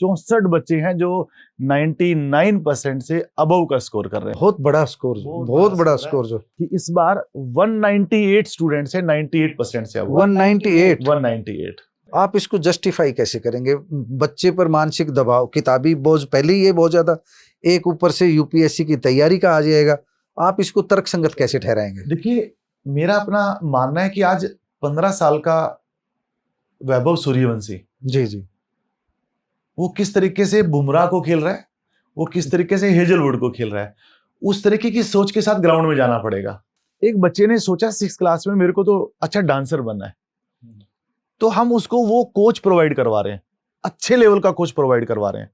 64 बच्चे हैं जो 99% से अबव का स्कोर कर रहे हैं। बहुत बड़ा स्कोर, बहुत बड़ा स्कोर जो कि इस बार 198 स्टूडेंट्स है 98% से अबव। 198। आप इसको जस्टिफाई कैसे करेंगे? बच्चे पर मानसिक दबाव, किताबी बोझ पहले ही ये बहुत ज्यादा, एक ऊपर से यूपीएससी की तैयारी का आ जाएगा, आप इसको तर्कसंगत कैसे ठहराएंगे? देखिए, मेरा अपना मानना है कि आज 15 साल का वैभव सूर्यवंशी, जी, वो किस तरीके से बुमराह को खेल रहा है, वो किस तरीके से हेजलवुड को खेल रहा है, उस तरीके की सोच के साथ ग्राउंड में जाना पड़ेगा। एक बच्चे ने सोचा 6th क्लास में मेरे को तो अच्छा डांसर बनना है, तो हम उसको वो कोच प्रोवाइड करवा रहे हैं, अच्छे लेवल का कोच प्रोवाइड करवा रहे हैं।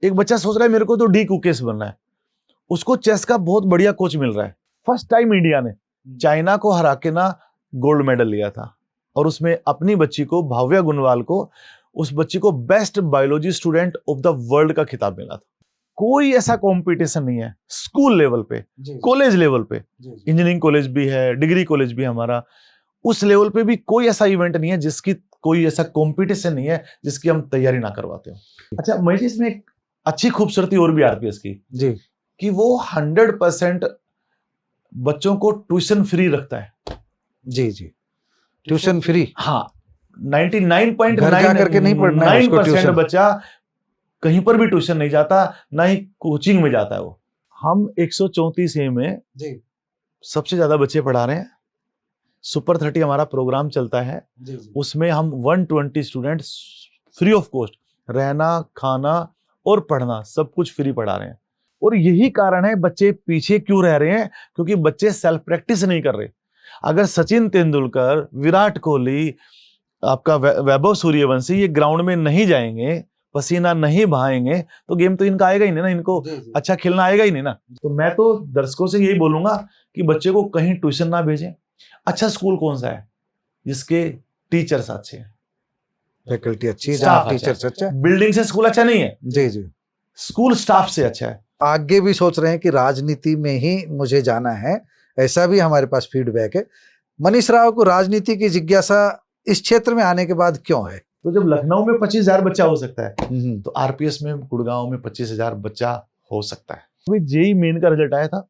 एक बच्चा सोच रहा है मेरे को तो डी कुकेस बनना है, उसको चेस का बहुत बढ़िया कोच मिल रहा है। फर्स्ट टाइम इंडिया ने चाइना को हरा के ना गोल्ड मेडल लिया था, और उसमें अपनी बच्ची को, भाव्या गुनवाल को, उस बच्ची को best biology student of the world का खिताब मिला था। कोई ऐसा कंपटीशन नहीं है स्कूल लेवल पे, कॉलेज लेवल पे, इंजीनियरिंग कॉलेज भी है, डिग्री कॉलेज भी हमारा, उस लेवल पे भी कोई ऐसा इवेंट नहीं है जिसकी, कोई ऐसा कंपटीशन नहीं है जिसकी हम तैयारी ना करवाते हो। अच्छा, मुझे इसमें एक अच्छी खूबसूरती और भी आरपीएस की जी, कि वो 100% बच्चों को ट्यूशन फ्री रखता है। जी, ट्यूशन फ्री। हाँ, 99.9 घर जा करके नहीं पढ़ना है उसको ट्यूशन। बच्चा कहीं पर भी ट्यूशन नहीं जाता, ना ही कोचिंग में जाता है वो। हम 134 ए में जी सबसे ज्यादा बच्चे पढ़ा रहे हैं। सुपर 30 हमारा प्रोग्राम चलता है, उसमें हम 120 स्टूडेंट्स फ्री ऑफ कॉस्ट, रहना, खाना और पढ़ना सब कुछ फ्री पढ़ा रहे हैं। और यही कारण है बच्चे पीछे क्यों रह रहे हैं, क्योंकि बच्चे सेल्फ प्रैक्टिस नहीं कर रहे। अगर सचिन तेंदुलकर, विराट कोहली, आपका वैभव सूर्यवंशी ये ग्राउंड में नहीं जाएंगे, पसीना नहीं बहाएंगे, तो गेम तो इनका आएगा ही नहीं ना, इनको अच्छा खेलना आएगा ही नहीं ना। तो मैं तो दर्शकों से यही बोलूंगा कि बच्चे को कहीं ट्यूशन ना भेजें। अच्छा स्कूल कौन सा है जिसके टीचर्स अच्छे हैं, फैकल्टी अच्छी है, स्टाफ टीचर्स अच्छा है। बिल्डिंग से स्कूल अच्छा नहीं है, जी स्कूल स्टाफ से अच्छा है। आगे भी सोच रहे हैं कि राजनीति में ही मुझे जाना है, ऐसा भी हमारे पास फीडबैक है। मनीष राव को राजनीति की जिज्ञासा इस क्षेत्र में आने के बाद क्यों है? तो जब लखनऊ में 25,000 बच्चा हो सकता है, तो आरपीएस में गुड़गांव में 25,000 बच्चा हो सकता है। अभी जेई मेन का रिजल्ट आया था,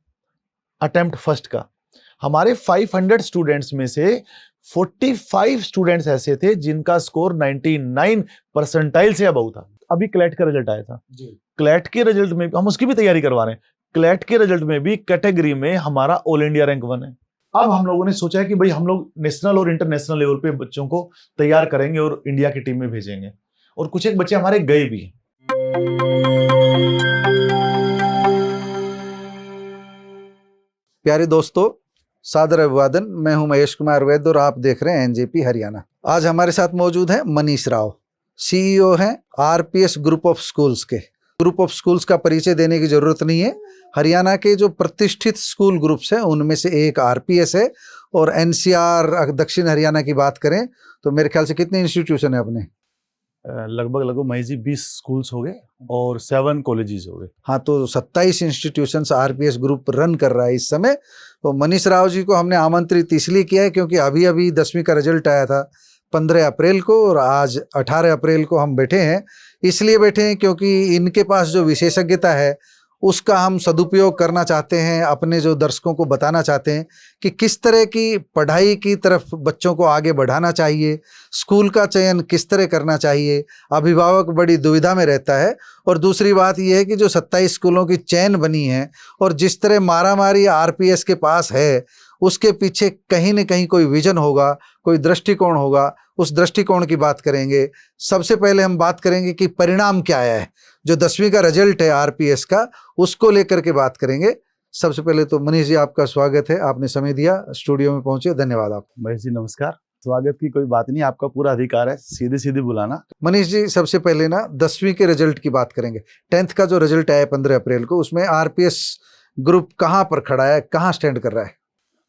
अटेम्प्ट फर्स्ट का, हमारे 500 स्टूडेंट्स में से 45 स्टूडेंट्स ऐसे थे जिनका स्कोर 99 परसेंटाइल से अबव था। अभी क्लैट का रिजल्ट आया था, क्लैट के रिजल्ट में हम उसकी भी तैयारी करवा रहे हैं। क्लैट के रिजल्ट में भी कैटेगरी में हमारा ऑल इंडिया रैंक 1 है। अब हम लोगों ने सोचा है कि भाई हम लोग नेशनल और इंटरनेशनल लेवल पे बच्चों को तैयार करेंगे और इंडिया की टीम में भेजेंगे, और कुछ एक बच्चे हमारे गए भी। प्यारे दोस्तों, सादर अभिवादन। मैं हूं महेश कुमार वैद्य और आप देख रहे हैं एनजेपी हरियाणा। आज हमारे साथ मौजूद है मनीष राव, सीईओ हैं आरपीएस ग्रुप ऑफ स्कूल्स के। ग्रुप ऑफ स्कूल्स का परिचय देने की जरूरत नहीं है, हरियाणा के जो प्रतिष्ठित स्कूल ग्रुप्स हैं उनमें से एक आरपीएस है। और एनसीआर दक्षिण हरियाणा की बात करें तो मेरे ख्याल से कितने इंस्टीट्यूशन है अपने? लगभग महेश जी 20 स्कूल्स हो गए और 7 कॉलेजेस हो गए। हाँ, तो 27 इंस्टीट्यूशंस आरपीएस ग्रुप रन कर रहा है इस समय। तो मनीष राव जी को हमने आमंत्रित इसलिए किया है क्योंकि अभी अभी 10वीं का रिजल्ट आया था 15 अप्रैल को, और आज 18 अप्रैल को हम बैठे हैं। इसलिए बैठे हैं क्योंकि इनके पास जो विशेषज्ञता है उसका हम सदुपयोग करना चाहते हैं, अपने जो दर्शकों को बताना चाहते हैं कि किस तरह की पढ़ाई की तरफ बच्चों को आगे बढ़ाना चाहिए, स्कूल का चयन किस तरह करना चाहिए। अभिभावक बड़ी दुविधा में रहता है। और दूसरी बात यह है कि जो 27 स्कूलों की चेन बनी है और जिस तरह मारामारी आरपीएस के पास है, उसके पीछे कहीं न कहीं कोई विजन होगा, कोई दृष्टिकोण होगा। उस दृष्टिकोण की बात करेंगे। सबसे पहले हम बात करेंगे कि परिणाम क्या आया है, जो 10वीं का रिजल्ट है आरपीएस का, उसको लेकर के बात करेंगे। सबसे पहले तो मनीष जी आपका स्वागत है, आपने समय दिया, स्टूडियो में पहुंचे, धन्यवाद आपको। महेश जी नमस्कार। स्वागत की कोई बात नहीं, आपका पूरा अधिकार है सीधे सीधे बुलाना। मनीष जी, सबसे पहले ना 10वीं के रिजल्ट की बात करेंगे। 10th का जो रिजल्ट आया 15 अप्रैल को, उसमें आरपीएस ग्रुप कहाँ पर खड़ा है, कहाँ स्टैंड कर रहा है?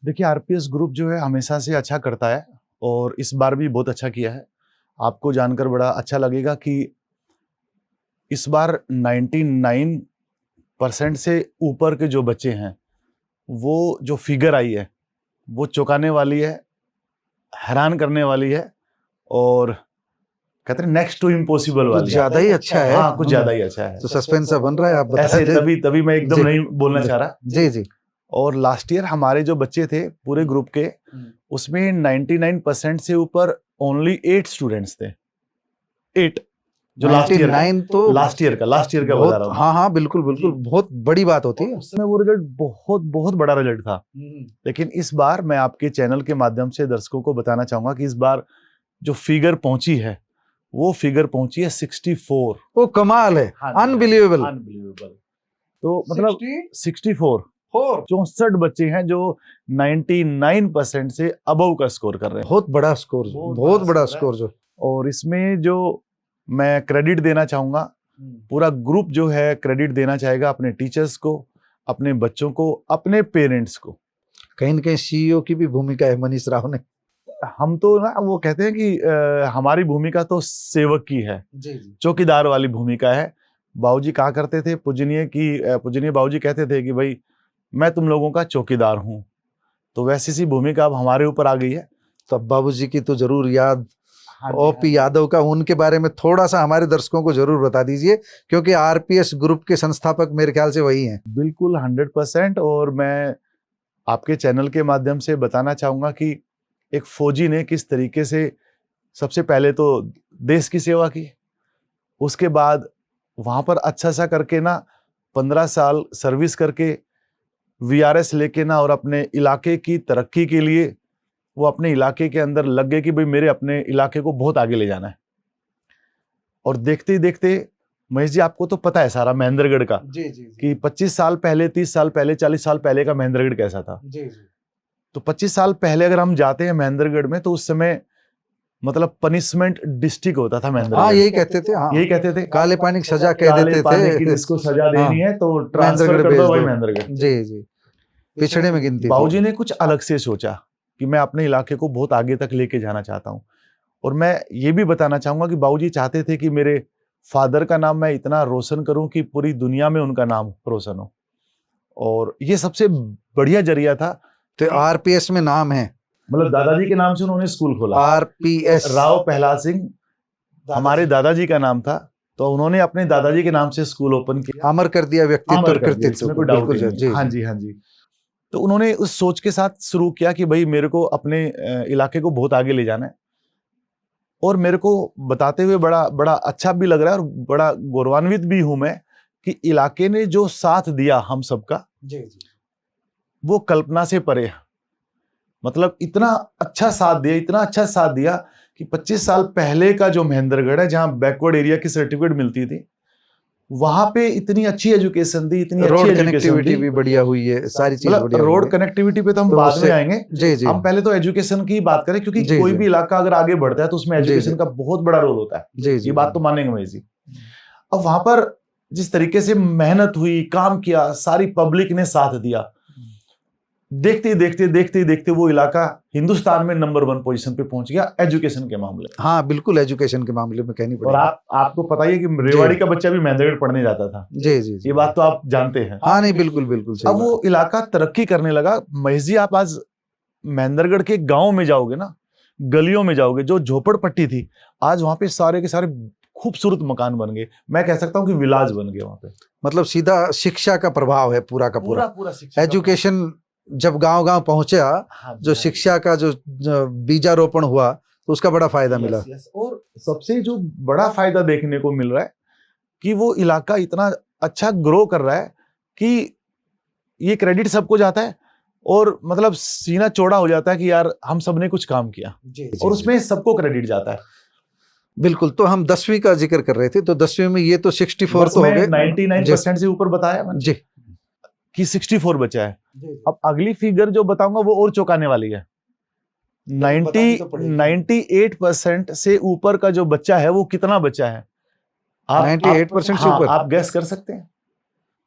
देखिए, आरपीएस ग्रुप जो है हमेशा से अच्छा करता है और इस बार भी बहुत अच्छा किया है। आपको जानकर बड़ा अच्छा लगेगा कि इस बार 99% से ऊपर के जो बच्चे हैं, वो जो फिगर आई है वो चौंकाने वाली है, हैरान करने वाली है। और कहते हैं नेक्स्ट टू इम्पॉसिबल कुछ वाली। ज्यादा ही अच्छा है। हाँ, कुछ ज्यादा ही अच्छा है। तो सस्पेंस सा बन रहा है, आप बता ऐसे दे। तभी मैं एकदम जी, नहीं बोलना चाह रहा। जी जी। और लास्ट ईयर हमारे जो बच्चे थे पूरे ग्रुप के, उसमें 99% से ऊपर ओनली 8 स्टूडेंट्स थे। 8 जो लास्ट ईयर 99 तो लास्ट ईयर का बता बहुत, रहा हूँ। हाँ हाँ बिल्कुल बिल्कुल, बहुत बड़ी बात होती है। उस समय वो रिजल्ट बहुत बहुत बड़ा रिजल्ट था। लेकिन इस बार मैं आपके चैनल के माध्यम से दर्शकों को बताना चाहूंगा कि इस बार जो फिगर पहुंची है वो फिगर पहुंची है 64। वो कमाल है, अनबिलीवेबल। तो मतलब 64 64 बच्चे हैं जो 99% से अबव का स्कोर कर रहे हैं। बहुत बड़ा स्कोर, बहुत बड़ा स्कोर जो। और इसमें जो मैं क्रेडिट देना चाहूंगा, पूरा ग्रुप जो है क्रेडिट देना चाहेगा अपने टीचर्स को, अपने बच्चों को, अपने पेरेंट्स को। कहीं न कहीं सीईओ की भी भूमिका है मनीष राव ने। हम तो ना वो कहते हैं कि हमारी भूमिका तो सेवक की है, चौकीदार वाली भूमिका है। बाबूजी कहा करते थे, पूजनीय बाबूजी कहते थे कि भाई मैं तुम लोगों का चौकीदार हूं। तो वैसी सी भूमिका अब हमारे ऊपर आ गई है। तो बाबूजी की तो जरूर याद, हाँ ओपी यादव का, उनके बारे में थोड़ा सा हमारे दर्शकों को जरूर बता दीजिए, क्योंकि आरपीएस ग्रुप के संस्थापक मेरे ख्याल से वही हैं। बिल्कुल 100%। और मैं आपके चैनल के माध्यम से बताना चाहूंगा कि एक फौजी ने किस तरीके से सबसे पहले तो देश की सेवा की, उसके बाद वहां पर अच्छा सा करके ना 15 साल सर्विस करके वीआरएस लेके ना और अपने इलाके की तरक्की के लिए वो अपने इलाके के अंदर लग गए कि भाई मेरे अपने इलाके को बहुत आगे ले जाना है। और देखते ही देखते महेश जी, आपको तो पता है सारा महेंद्रगढ़ का कि 25 साल पहले, 30 साल पहले, 40 साल पहले का महेंद्रगढ़ कैसा था। तो 25 साल पहले अगर हम जाते हैं महेंद्रगढ़ में, तो उस समय मतलब पनिशमेंट डिस्ट्रिक्ट होता था महेंद्रगढ़। हाँ, यही कहते थे। हाँ, यही कहते थे, काले पानी की सजा कह देते थे कि जिसको सजा देनी है तो ट्रांसफर कर दो भाई महेंद्रगढ़। जी जी, पिछड़े में गिनती। बाबूजी ने कुछ अलग से सोचा कि मैं अपने इलाके को बहुत आगे तक लेके जाना चाहता हूँ। और मैं ये भी बताना चाहूंगा कि बाबूजी चाहते थे कि मेरे फादर का नाम मैं इतना रोशन करूं कि पूरी दुनिया में उनका नाम रोशन हो। और ये सबसे बढ़िया जरिया था। तो आरपीएस में नाम है, मतलब दादाजी के नाम से उन्होंने स्कूल खोला। आरपीएस, राव प्रहलाद सिंह हमारे दादाजी का नाम था, तो उन्होंने अपने दादाजी के नाम से स्कूल ओपन किया। अमर कर दिया व्यक्तित्व और कृतित्व को। बिल्कुल जी, हाँ जी, हाँ जी। तो उन्होंने उस सोच के साथ शुरू किया कि भाई मेरे को अपने इलाके को बहुत आगे ले जाना है। और मेरे को बताते हुए बड़ा बड़ा अच्छा भी लग रहा है और बड़ा गौरवान्वित भी हूं मैं कि इलाके ने जो साथ दिया हम सबका, वो कल्पना से परे। मतलब इतना अच्छा साथ दिया, इतना अच्छा साथ दिया कि 25 साल पहले का जो महेंद्रगढ़ है, जहां बैकवर्ड एरिया की सर्टिफिकेट मिलती थी, वहां पे इतनी अच्छी एजुकेशन दी, इतनी रोड अच्छी कनेक्टिविटी भी बढ़िया हुई है, सारी चीज बढ़िया। रोड कनेक्टिविटी पे तो हम तो बाद उससे- में आएंगे। जी जी, हम पहले तो एजुकेशन की बात करें, क्योंकि जी, कोई जी। भी इलाका अगर आगे बढ़ता है तो उसमें जी, एजुकेशन जी। का बहुत बड़ा रोल होता है। जी जी, ये बात तो मानेंगे महेश जी। अब वहां पर जिस तरीके से मेहनत हुई, काम किया, सारी पब्लिक ने साथ दिया, देखते देखते देखते देखते वो इलाका हिंदुस्तान में नंबर 1 पोजीशन पे पहुंच गया एजुकेशन के मामले में। हाँ बिल्कुल, एजुकेशन के मामले में कहनी और पड़ेगी। आपको पता ही है कि रेवाड़ी का बच्चा भी महेंद्रगढ़ पढ़ने जाता था। जी जी जी, ये बात तो आप जानते हैं। हाँ नहीं, बिल्कुल बिल्कुल सही अब वो इलाका तरक्की करने लगा। महेश जी, आप आज महेंद्रगढ़ के गांव में जाओगे ना, गलियों में जाओगे, जो झोपड़पट्टी थी, आज वहां पे सारे के सारे खूबसूरत मकान बन गए। मैं कह सकता हूँ कि विलाज बन गए वहां पे। मतलब सीधा शिक्षा का प्रभाव है पूरा का पूरा। एजुकेशन जब गांव गांव पहुंचा, जो शिक्षा का जो बीजारोपण हुआ, तो उसका बड़ा फायदा मिला। और सबसे जो बड़ा फायदा देखने को मिल रहा है कि वो इलाका इतना अच्छा ग्रो कर रहा है कि ये क्रेडिट सबको जाता है और मतलब सीना चौड़ा हो जाता है कि यार हम सब ने कुछ काम किया, और उसमें सबको क्रेडिट जाता है। बिल्कुल। तो हम 10वीं का जिक्र कर रहे थे, तो 10वीं में ये तो 64 तो हो गए, 99% से ऊपर बताया मैंने जी कि 64 बचा है। अब अगली फिगर जो बताऊंगा वो और चौंकाने वाली है। 98% से ऊपर का जो बच्चा है वो कितना बच्चा है? 98% से ऊपर आप गैस कर सकते हैं?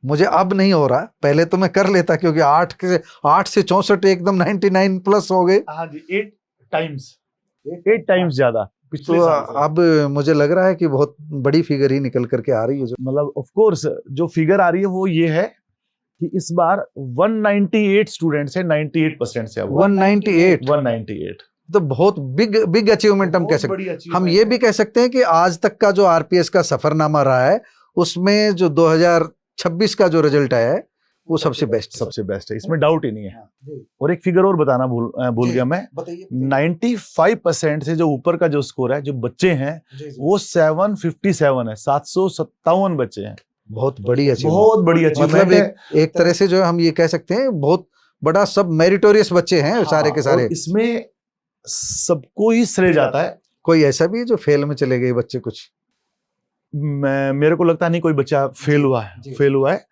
मुझे अब नहीं हो रहा, पहले तो मैं कर लेता, क्योंकि 8 से 64 एकदम 99 प्लस हो गए। हाँ जी, 8 टाइम्स ज्यादा पिछले साल से। अब मुझे लग रहा है कि बहुत बड़ी फिगर ही निकल करके आ रही है। जो मतलब ऑफ कोर्स जो फिगर आ रही है वो ये है कि इस बार 198 स्टूडेंट्स है 98% से। अब 198 तो बहुत बिग अचीवमेंट हम कह सकते हैं। हम ये भी कह सकते हैं कि आज तक का जो आरपीएस का सफरनामा रहा है उसमें जो 2026 का जो रिजल्ट आया है वो सबसे बेस्ट है, इसमें डाउट ही नहीं है। और एक फिगर और बताना भूल गया मैं, 95% से जो ऊपर का जो स्कोर है, जो बच्चे हैं वो 757 है, 757 बच्चे हैं। बहुत बड़ी अचीवमेंट, मतलब एक तरह से जो हम ये कह सकते हैं बहुत बड़ा सब मेरिटोरियस बच्चे हैं सारे के सारे। इसमें सबको ही श्रेय जाता है। कोई ऐसा भी है जो फेल में चले गए बच्चे? कुछ मेरे को लगता नहीं कोई बच्चा फेल हुआ है।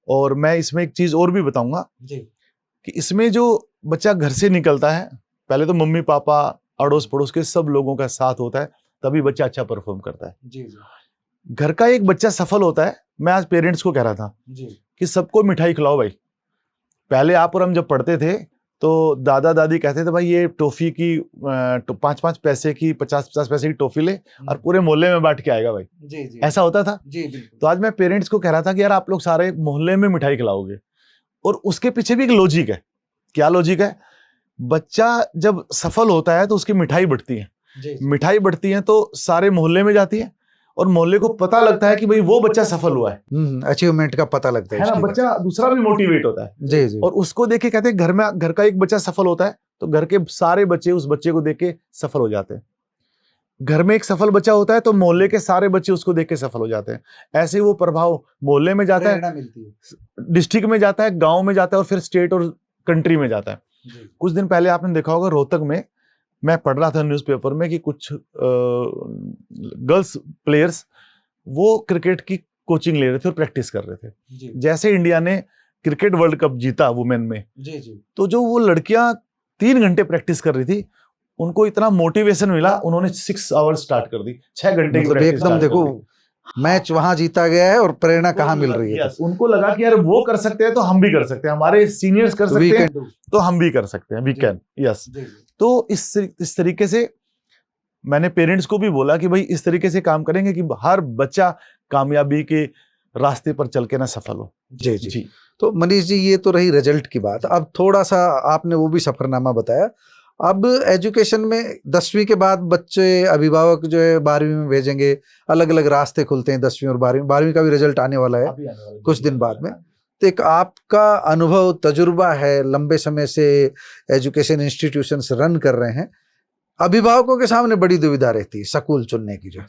और मैं इसमें एक चीज और भी बताऊंगा कि इसमें जो बच्चा घर से निकलता है, पहले तो मम्मी पापा अड़ोस पड़ोस के सब लोगों का साथ होता है, तभी बच्चा अच्छा परफॉर्म करता है। घर का एक बच्चा सफल होता है। मैं आज पेरेंट्स को कह रहा था कि सबको मिठाई खिलाओ भाई। पहले आप और हम जब पढ़ते थे तो दादा दादी कहते थे भाई ये टॉफी की 5-5 पैसे की 50-50 पैसे की टॉफी ले और पूरे मोहल्ले में बांट के आएगा भाई। ऐसा होता था। तो आज मैं पेरेंट्स को कह रहा था कि यार आप लोग सारे मोहल्ले में मिठाई खिलाओगे, और उसके पीछे भी एक लॉजिक है। क्या लॉजिक है? बच्चा जब सफल होता है तो उसकी मिठाई बढ़ती है, मिठाई बढ़ती है तो सारे मोहल्ले में जाती है और मोहल्ले को पता लगता है कि भाई वो बच्चा सफल हुआ है, अचीवमेंट का पता लगता है ना। बच्चा दूसरा भी मोटिवेट होता है जी। और उसको देख के कहते हैं घर का एक बच्चा सफल होता है तो घर के सारे बच्चे उस बच्चे को देख के सफल हो जाते हैं। घर में एक सफल बच्चा होता है तो मोहल्ले के सारे बच्चे उसको देख के सफल हो जाते हैं। ऐसे वो प्रभाव मोहल्ले में जाता है, डिस्ट्रिक्ट में जाता है, गांव में जाता है और फिर स्टेट और कंट्री में जाता है। कुछ दिन पहले आपने देखा होगा रोहतक में, मैं पढ़ रहा था न्यूज़पेपर में कि कुछ गर्ल्स प्लेयर्स वो क्रिकेट की कोचिंग ले रहे थे और प्रैक्टिस कर रहे थे। जैसे इंडिया ने क्रिकेट वर्ल्ड कप जीता वुमेन में, तो जो वो लड़कियां 3 घंटे प्रैक्टिस कर रही थी, उनको इतना मोटिवेशन मिला, उन्होंने 6 आवर्स स्टार्ट कर दी, 6 घंटे की प्रैक्टिस। एकदम देखो मैच वहां जीता गया है और प्रेरणा कहाँ मिल रही है। उनको लगा कि यार वो कर सकते हैं तो हम भी कर सकते हैं, हमारे सीनियर्स कर सकते हैं तो हम भी कर सकते हैं, वी कैन। यस। तो इस तरीके से मैंने पेरेंट्स को भी बोला कि भाई इस तरीके से काम करेंगे कि हर बच्चा कामयाबी के रास्ते पर चल के ना सफल हो। जी। तो मनीष जी ये तो रही रिजल्ट की बात। अब थोड़ा सा आपने वो भी सफरनामा बताया। अब एजुकेशन में 10वीं के बाद बच्चे अभिभावक जो है 12वीं में भेजेंगे, अलग अलग रास्ते खुलते हैं 10वीं और 12वीं का भी रिजल्ट आने वाला है कुछ दिन बाद में। तो एक आपका अनुभव तजुर्बा है, लंबे समय से एजुकेशन इंस्टीट्यूशंस रन कर रहे हैं, अभिभावकों के सामने बड़ी दुविधा रहती है स्कूल चुनने की। जो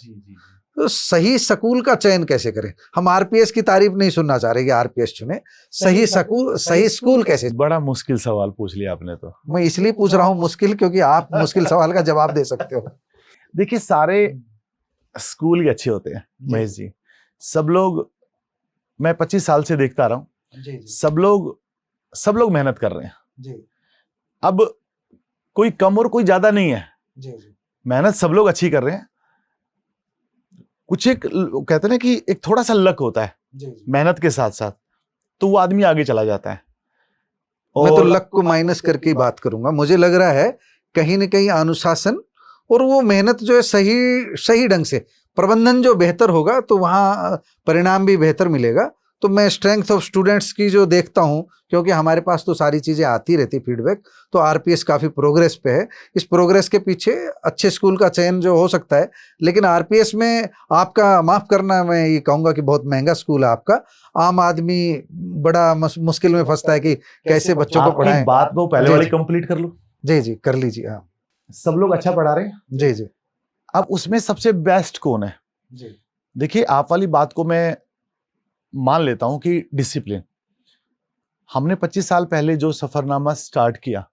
तो सही स्कूल का चयन कैसे करें? हम आरपीएस की तारीफ नहीं सुनना चाह रहे कि आरपीएस चुने, सही स्कूल कैसे? बड़ा मुश्किल सवाल पूछ लिया आपने। तो मैं इसलिए पूछ रहा हूँ मुश्किल, क्योंकि आप मुश्किल सवाल का जवाब दे सकते हो। देखिए सारे स्कूल ही अच्छे होते हैं महेश जी। सब लोग, मैं 25 साल से देखता रहा हूँ, सब लोग मेहनत कर रहे हैं। अब कोई कम और कोई ज्यादा नहीं है, मेहनत सब लोग अच्छी कर रहे हैं। कुछ एक कहते हैं ना कि एक थोड़ा सा लक होता है मेहनत के साथ साथ, तो वो आदमी आगे चला जाता है। मैं तो लक को माइनस करके बात करूंगा। मुझे लग रहा है कहीं ना कहीं अनुशासन और वो मेहनत जो है सही ढंग से, प्रबंधन जो बेहतर होगा तो वहाँ परिणाम भी बेहतर मिलेगा। तो मैं स्ट्रेंथ ऑफ स्टूडेंट्स की जो देखता हूँ, क्योंकि हमारे पास तो सारी चीज़ें आती रहती फीडबैक, तो आरपीएस काफ़ी प्रोग्रेस पे है। इस प्रोग्रेस के पीछे अच्छे स्कूल का चयन जो हो सकता है, लेकिन आरपीएस में आपका, माफ़ करना मैं ये कहूँगा कि बहुत महंगा स्कूल है आपका। आम आदमी बड़ा मुश्किल में फंसता है कि कैसे बच्चों को पढ़ाएं। बात वो पहले वाली कंप्लीट कर लो। जी कर लीजिए। हाँ, सब लोग अच्छा पढ़ा रहे हैं। जी। अब उसमें सबसे बेस्ट कौन है? देखिए आप वाली बात को मैं मान लेता हूं कि डिसिप्लिन। हमने 25 साल पहले जो सफरनामा स्टार्ट किया,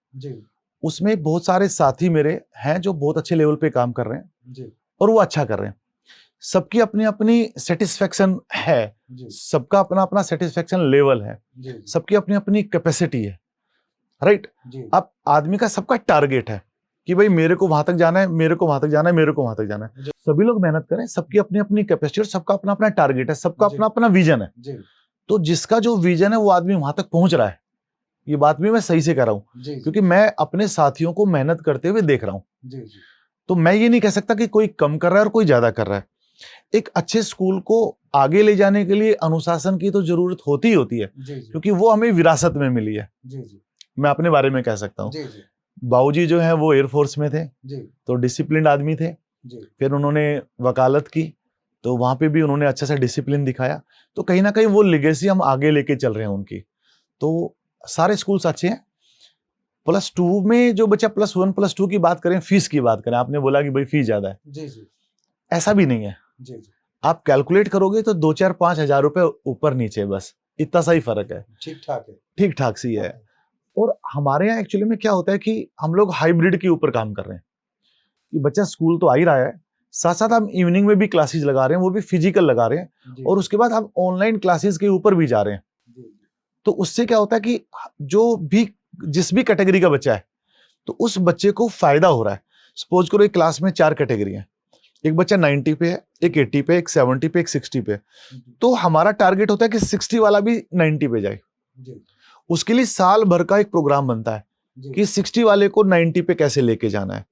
उसमें बहुत सारे साथी मेरे हैं जो बहुत अच्छे लेवल पे काम कर रहे हैं और वो अच्छा कर रहे हैं। सबकी अपनी अपनी सेटिस्फेक्शन है, सबका अपना अपना सेटिस्फेक्शन लेवल है, सबकी अपनी अपनी कैपेसिटी है, राइट। अब आदमी का सबका टारगेट है कि भाई मेरे को वहां तक जाना है, मेरे को वहां तक जाना है, मेरे को वहां तक जाना है। सभी लोग मेहनत करें, सबकी अपनी अपनी कैपेसिटी और सबका अपना अपना टारगेट है, सबका अपना अपना विजन है। तो जिसका जो विजन है वो आदमी वहां तक पहुंच रहा है। ये बात भी मैं सही से कर रहा हूँ, क्योंकि मैं अपने साथियों को मेहनत करते हुए देख रहा हूँ। तो मैं ये नहीं कह सकता कि कोई कम कर रहा है और कोई ज्यादा कर रहा है। एक अच्छे स्कूल को आगे ले जाने के लिए अनुशासन की तो जरूरत होती है, क्योंकि वो हमें विरासत में मिली है। मैं अपने बारे में कह सकता हूँ बाबूजी जो हैं वो एयरफोर्स में थे, जी तो डिसिप्लिन आदमी थे। जी फिर उन्होंने वकालत की, तो वहां पे भी उन्होंने अच्छा सा डिसिप्लिन दिखाया। तो कहीं ना कहीं वो लेगेसी हम आगे लेके चल रहे हैं उनकी। तो सारे स्कूल्स अच्छे हैं। +2 में जो बच्चा +1 +2 की बात करें, फीस की बात करें, आपने बोला कि भाई फीस ज्यादा है, जी जी ऐसा भी नहीं है। जी जी आप कैलकुलेट करोगे तो 2-4-5 हजार रुपए ऊपर नीचे, बस इतना सा ही फर्क है, ठीक ठाक है। ठीक ठाक सी है। और हमारे यहाँ एक्चुअली में क्या होता है कि हम लोग हाइब्रिड के ऊपर काम कर रहे हैं कि बच्चा स्कूल तो आ ही रहा है, साथ साथ हम इवनिंग में भी क्लासेस लगा रहे हैं, वो भी फिजिकल लगा रहे हैं, जी और उसके बाद हम ऑनलाइन क्लासेस के ऊपर भी जा रहे हैं। जी तो उससे क्या होता है कि जो भी जिस भी कैटेगरी का बच्चा है, तो उस बच्चे को फायदा हो रहा है। सपोज करो एक क्लास में 4 कैटेगरी है, एक बच्चा 90 पे है, एक 80 पे, एक 70 पे, एक 60 पे, तो हमारा टारगेट होता है कि 60 वाला भी 90 पे जाए। जी उसके लिए साल भर का एक प्रोग्राम बनता है जी कि 60 वाले को 90 पे कैसे लेके जाना है।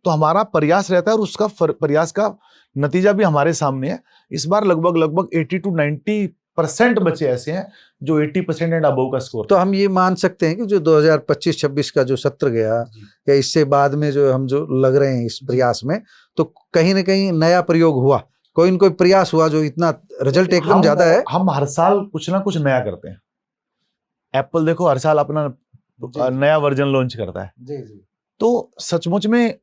तो हमारा प्रयास रहता है, और उसका प्रयास का नतीजा भी हमारे सामने है। इस बार लगभग 80 to 90% बच्चे ऐसे हैं जो 80% एंड अबव का स्कोर। तो हम ये मान सकते हैं कि जो 2025-26 का जो सत्र गया या इससे बाद में जो हम जो लग रहे हैं इस प्रयास में, तो कहीं ना कहीं नया प्रयोग हुआ, कोई न कोई प्रयास हुआ जो इतना रिजल्ट एकदम ज्यादा है। हम हर साल कुछ ना कुछ नया करते हैं। एप्पल देखो हर साल अपना नया वर्जन लॉन्च करता है। जी जी तो सचमुच में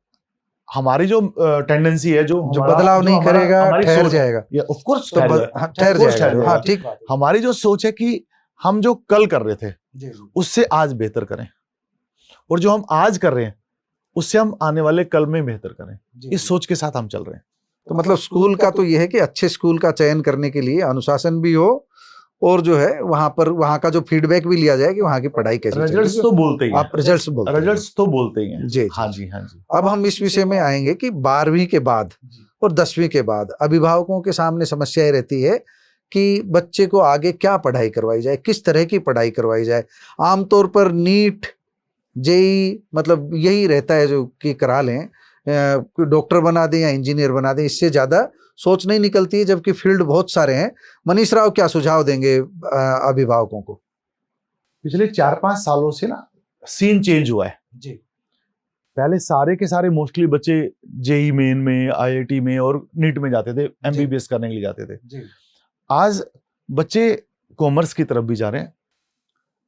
हमारी जो टेंडेंसी है, जो बदलाव नहीं करेगा ठहर जाएगा। ऑफ कोर्स तो ठहर जाएगा। हाँ ठीक। हमारी जो सोच है कि हम जो कल कर रहे थे उससे आज बेहतर करें, और जो हम आज कर रहे हैं उससे हम आने वाले कल में बेहतर करें। इस सोच के साथ हम चल रहे हैं। तो मतलब स्कूल का तो यह है कि अच्छे स्कूल का चयन करने के लिए अनुशासन भी हो, और जो है वहां का जो फीडबैक भी लिया जाए कि वहां की पढ़ाई कैसी चल रही है। रिजल्ट्स तो बोलते ही हैं। आप रिजल्ट्स बोलते हैं। रिजल्ट्स तो बोलते ही हैं। जी हाँ जी, हाँ जी। अब हम इस विषय में आएंगे कि 12वीं के बाद और 10वीं के बाद अभिभावकों के सामने समस्याएं रहती है कि बच्चे को आगे क्या पढ़ाई करवाई जाए, किस तरह की पढ़ाई करवाई जाए। आमतौर पर नीट, जेई, मतलब यही रहता है जो कि करा लें, डॉक्टर बना दें या इंजीनियर बना दें, इससे ज्यादा सोच नहीं निकलती है, जबकि फील्ड बहुत सारे हैं। मनीष राव क्या सुझाव देंगे अभिभावकों को? पिछले 4-5 सालों से ना सीन चेंज हुआ है जी। पहले सारे के सारे मोस्टली बच्चे जेई मेन में, आईआईटी में और नीट में जाते थे, एमबीबीएस करने के लिए जाते थे। जी। आज बच्चे कॉमर्स की तरफ भी जा रहे हैं,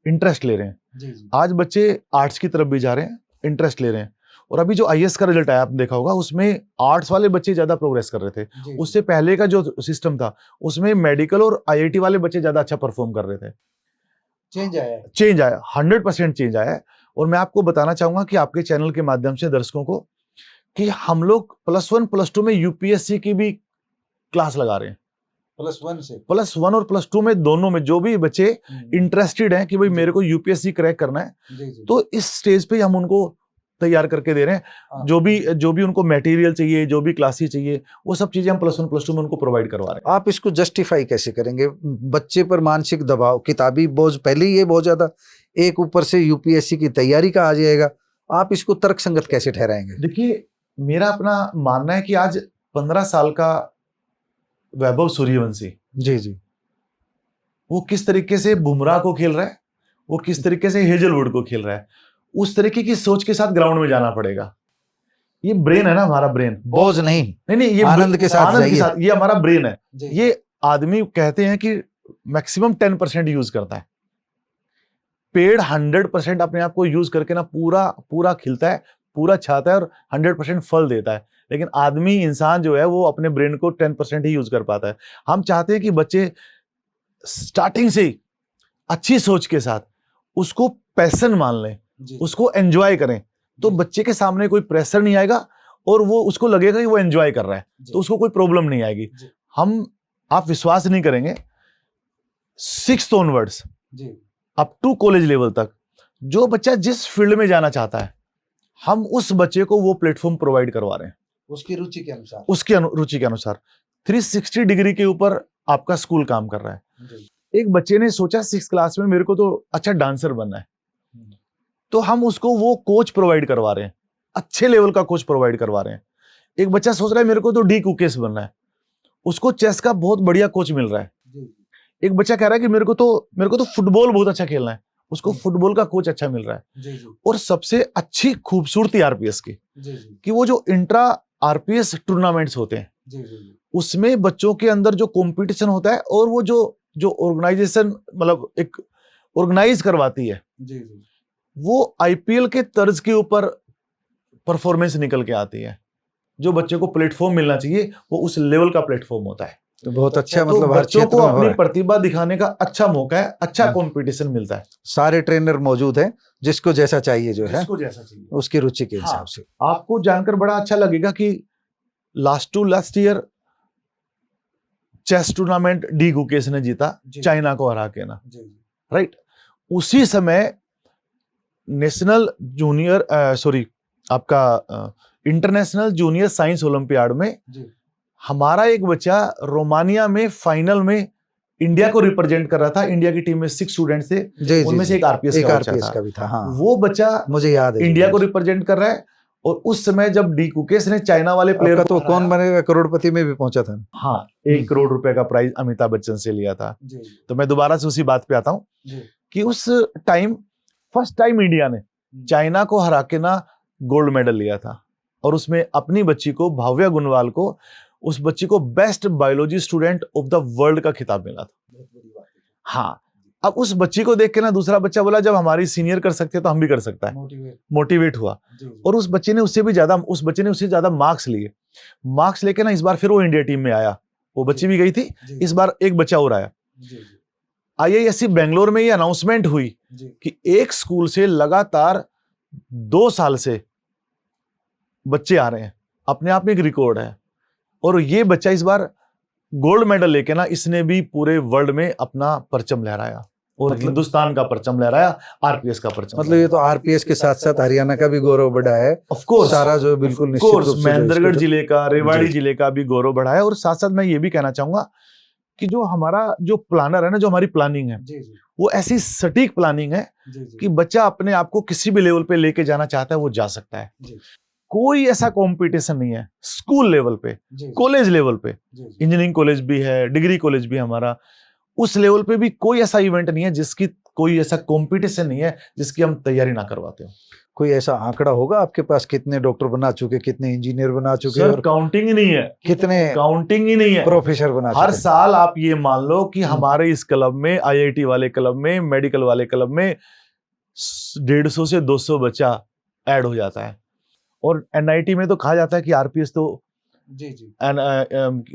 इंटरेस्ट ले रहे हैं। जी, जी। आज बच्चे आर्ट्स की तरफ भी जा रहे हैं, इंटरेस्ट ले रहे हैं। और अभी जो आईएएस का रिजल्ट आया आपने देखा होगा, उसमें आर्ट्स वाले बच्चे ज्यादा प्रोग्रेस कर रहे थे। उससे पहले का जो सिस्टम था उसमें मेडिकल और आईआईटी वाले बच्चे ज्यादा अच्छा परफॉर्म कर रहे थे। चेंज आया 100% चेंज आया है। और मैं आपको बताना चाहूंगा कि आपके चैनल के माध्यम से दर्शकों को कि हम लोग +1 +2 में यूपीएससी की भी क्लास लगा रहे हैं। +1 और +2 में दोनों में जो भी बच्चे इंटरेस्टेड हैं कि भाई मेरे को यूपीएससी क्रैक करना है, तो इस स्टेज पे हम उनको तैयार करके दे रहे हैं। जो भी उनको मटेरियल चाहिए, जो भी क्लासेस चाहिए, वो सब चीजें हम +1 +2 में उनको प्रोवाइड करवा रहे हैं। आप इसको जस्टिफाई कैसे करेंगे? बच्चे पर मानसिक दबाव, किताबी बोझ पहले ही ये बहुत ज्यादा, एक ऊपर से यूपीएससी की तैयारी का आ जाएगा। आप इसको तर्कसंगत कैसे ठहराएंगे? देखिए, मेरा अपना मानना है कि आज 15 साल का वैभव सूर्यवंशी, जी, वो किस तरीके से बुमराह को खेल रहा है, वो किस तरीके से हेजलवुड को खेल रहा है, उस तरीके की सोच के साथ ग्राउंड में जाना पड़ेगा। ये ब्रेन है ना, हमारा ब्रेन, बोझ नहीं, ये आनंद के साथ ये हमारा ब्रेन है। ये आदमी कहते हैं कि मैक्सिमम 10% यूज करता है। पेड़ 100% अपने आप को यूज करके ना पूरा खिलता है, पूरा छाता है और 100% फल देता है। लेकिन आदमी, इंसान जो है, वो अपने ब्रेन को 10% ही यूज कर पाता है। हम चाहते हैं कि बच्चे स्टार्टिंग से ही अच्छी सोच के साथ उसको पैशन मान लें, उसको एंजॉय करें, तो बच्चे के सामने कोई प्रेशर नहीं आएगा और वो उसको लगेगा कि वो एंजॉय कर रहा है, तो उसको कोई प्रॉब्लम नहीं आएगी। आप विश्वास नहीं करेंगे, 6th onwards up to college level तक जो बच्चा जिस फील्ड में जाना चाहता है, हम उस बच्चे को वो प्लेटफॉर्म प्रोवाइड करवा रहे हैं उसकी रुचि के अनुसार। 360 डिग्री के ऊपर आपका स्कूल काम कर रहा है। एक बच्चे ने सोचा 6th क्लास में मेरे को तो अच्छा डांसर बनना है, तो हम उसको वो कोच प्रोवाइड करवा रहे हैं, अच्छे लेवल का कोच प्रोवाइड करवा रहे हैं। एक बच्चा सोच रहा है मेरे को तो डी कुकेस बनना है, उसको चेस का बहुत बढ़िया कोच मिल रहा है। एक बच्चा कह रहा है कि मेरे को तो फुटबॉल बहुत अच्छा खेलना है, उसको फुटबॉल का कोच अच्छा मिल रहा है। और सबसे अच्छी खूबसूरती आरपीएस की कि वो जो इंट्रा आरपीएस टूर्नामेंट्स होते हैं उसमें बच्चों के अंदर जो कंपटीशन होता है और वो जो ऑर्गेनाइजेशन मतलब एक ऑर्गेनाइज करवाती है वो आईपीएल के तर्ज के ऊपर परफॉर्मेंस निकल के आती है। जो बच्चे को प्लेटफॉर्म मिलना चाहिए वो उस लेवल का प्लेटफॉर्म होता है। तो बहुत अच्छा तो मतलब हर बच्चों क्षेत्र को में हो अपनी रहा है। प्रतिभा दिखाने का अच्छा मौका है, अच्छा कंपटीशन मिलता है। सारे ट्रेनर मौजूद हैं, जिसको जैसा चाहिए जो है जिसको जैसा चाहिए उसकी रुचि के हाँ। हिसाब से। आपको जानकर बड़ा अच्छा लगेगा कि last year chess tournament D Gukesh ने जीता चाइना को हरा के ना, राइट। उसी समय नेशनल जूनियर आपका इंटरनेशनल जूनियर साइंस ओलंपियाड में हमारा एक बच्चा रोमानिया में फाइनल में इंडिया को रिप्रेजेंट कर रहा था। इंडिया की टीम में 6 स्टूडेंट थे, उनमें से एक आरपीएस का भी था। हाँ। वो बच्चा मुझे याद है इंडिया को रिप्रेजेंट कर रहा है। और उस समय जब डी कुकेश ने चाइना वाले प्लेयर तो कौन बनेगा करोड़पति में भी पहुंचा था। हाँ, 1 करोड़ रुपए का प्राइज अमिताभ बच्चन से लिया था। तो मैं दोबारा से उसी बात पे आता हूँ कि उस टाइम फर्स्ट टाइम इंडिया ने चाइना को हरा के ना गोल्ड मेडल लिया था। और उसमें अपनी बच्ची को भाव्या गुनवाल को उस बच्ची को best biology student of the world का खिताब मिला था। हाँ, अब उस बच्ची को देख के ना दूसरा बच्चा बोला जब हमारी सीनियर कर सकते हैं तो हम भी कर सकता है। मोटिवेट हुआ और उस बच्चे ने उससे ज्यादा मार्क्स लिए। मार्क्स लेके ना इस बार फिर वो इंडिया टीम में आया। वो बच्ची भी गई थी, इस बार एक बच्चा और आया। आईआईएससी बेंगलोर में ये अनाउंसमेंट हुई कि एक स्कूल से लगातार 2 साल से बच्चे आ रहे हैं, अपने आप में एक रिकॉर्ड है। और ये बच्चा इस बार गोल्ड मेडल लेके ना इसने भी पूरे वर्ल्ड में अपना परचम लहराया और मतलब हिंदुस्तान का परचम लहराया, आरपीएस का परचम। मतलब ये तो आरपीएस के साथ साथ हरियाणा का भी गौरव बढ़ा है। ऑफ कोर्स सारा जो बिल्कुल निश्चित रूप से महेंद्रगढ़ जिले का, रेवाड़ी जिले का भी गौरव बढ़ा है। और साथ साथ मैं ये भी कहना चाहूंगा कि जो हमारा जो प्लानर है ना, जो हमारी प्लानिंग है वो ऐसी सटीक प्लानिंग है कि बच्चा अपने आप को किसी भी लेवल पे लेके जाना चाहता है वो जा सकता है। कोई ऐसा कंपटीशन नहीं है स्कूल लेवल पे, कॉलेज लेवल पे, इंजीनियरिंग कॉलेज भी है, डिग्री कॉलेज भी हमारा, उस लेवल पे भी कोई ऐसा इवेंट नहीं है जिसकी कोई ऐसा कंपटीशन नहीं है जिसकी हम तैयारी ना करवाते हो। कोई ऐसा आंकड़ा होगा आपके पास कितने डॉक्टर बना चुके, कितने इंजीनियर बना चुके? सर काउंटिंग ही नहीं है, कितने काउंटिंग ही नहीं है, प्रोफेसर बना चुके। हर साल आप ये मान लो कि हमारे इस क्लब में, आईआईटी वाले क्लब में, मेडिकल वाले क्लब में 150 से 200 बच्चा ऐड हो जाता है। और एनआईटी में तो कहा जाता है कि आरपीएस तो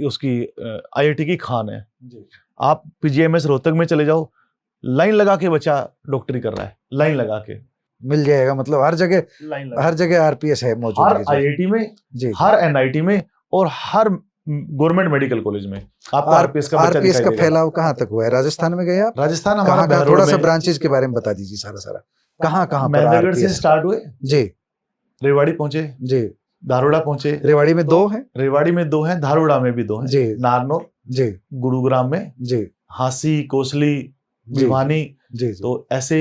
उसकी आईआईटी की खान है। आप पीजीआईएमएस रोहतक में चले जाओ, लाइन लगा के बच्चा डॉक्टरी कर रहा है, लाइन लगा के मिल जाएगा। मतलब हर जगह आरपीएस है मौजूद, हर आईआईटी में, हर एनआईटी में और हर गवर्नमेंट मेडिकल कॉलेज में आपको आरपीएस का फैलाव कहाँ तक हुआ है? राजस्थान में गए आप? राजस्थान हमारा थोड़ा सा ब्रांचेज के बारे में बता दीजिए सारा कहाँ महेंद्रगढ़ से स्टार्ट हुए जी, रेवाड़ी पहुंचे जी, धारोड़ा पहुंचे। रेवाड़ी में 2 हैं, रेवाड़ी में 2 हैं, धारोड़ा में भी 2 हैं जी, नारनौल जी, गुरुग्राम में जी, हांसी, कोसली, भिवानी जी। तो ऐसे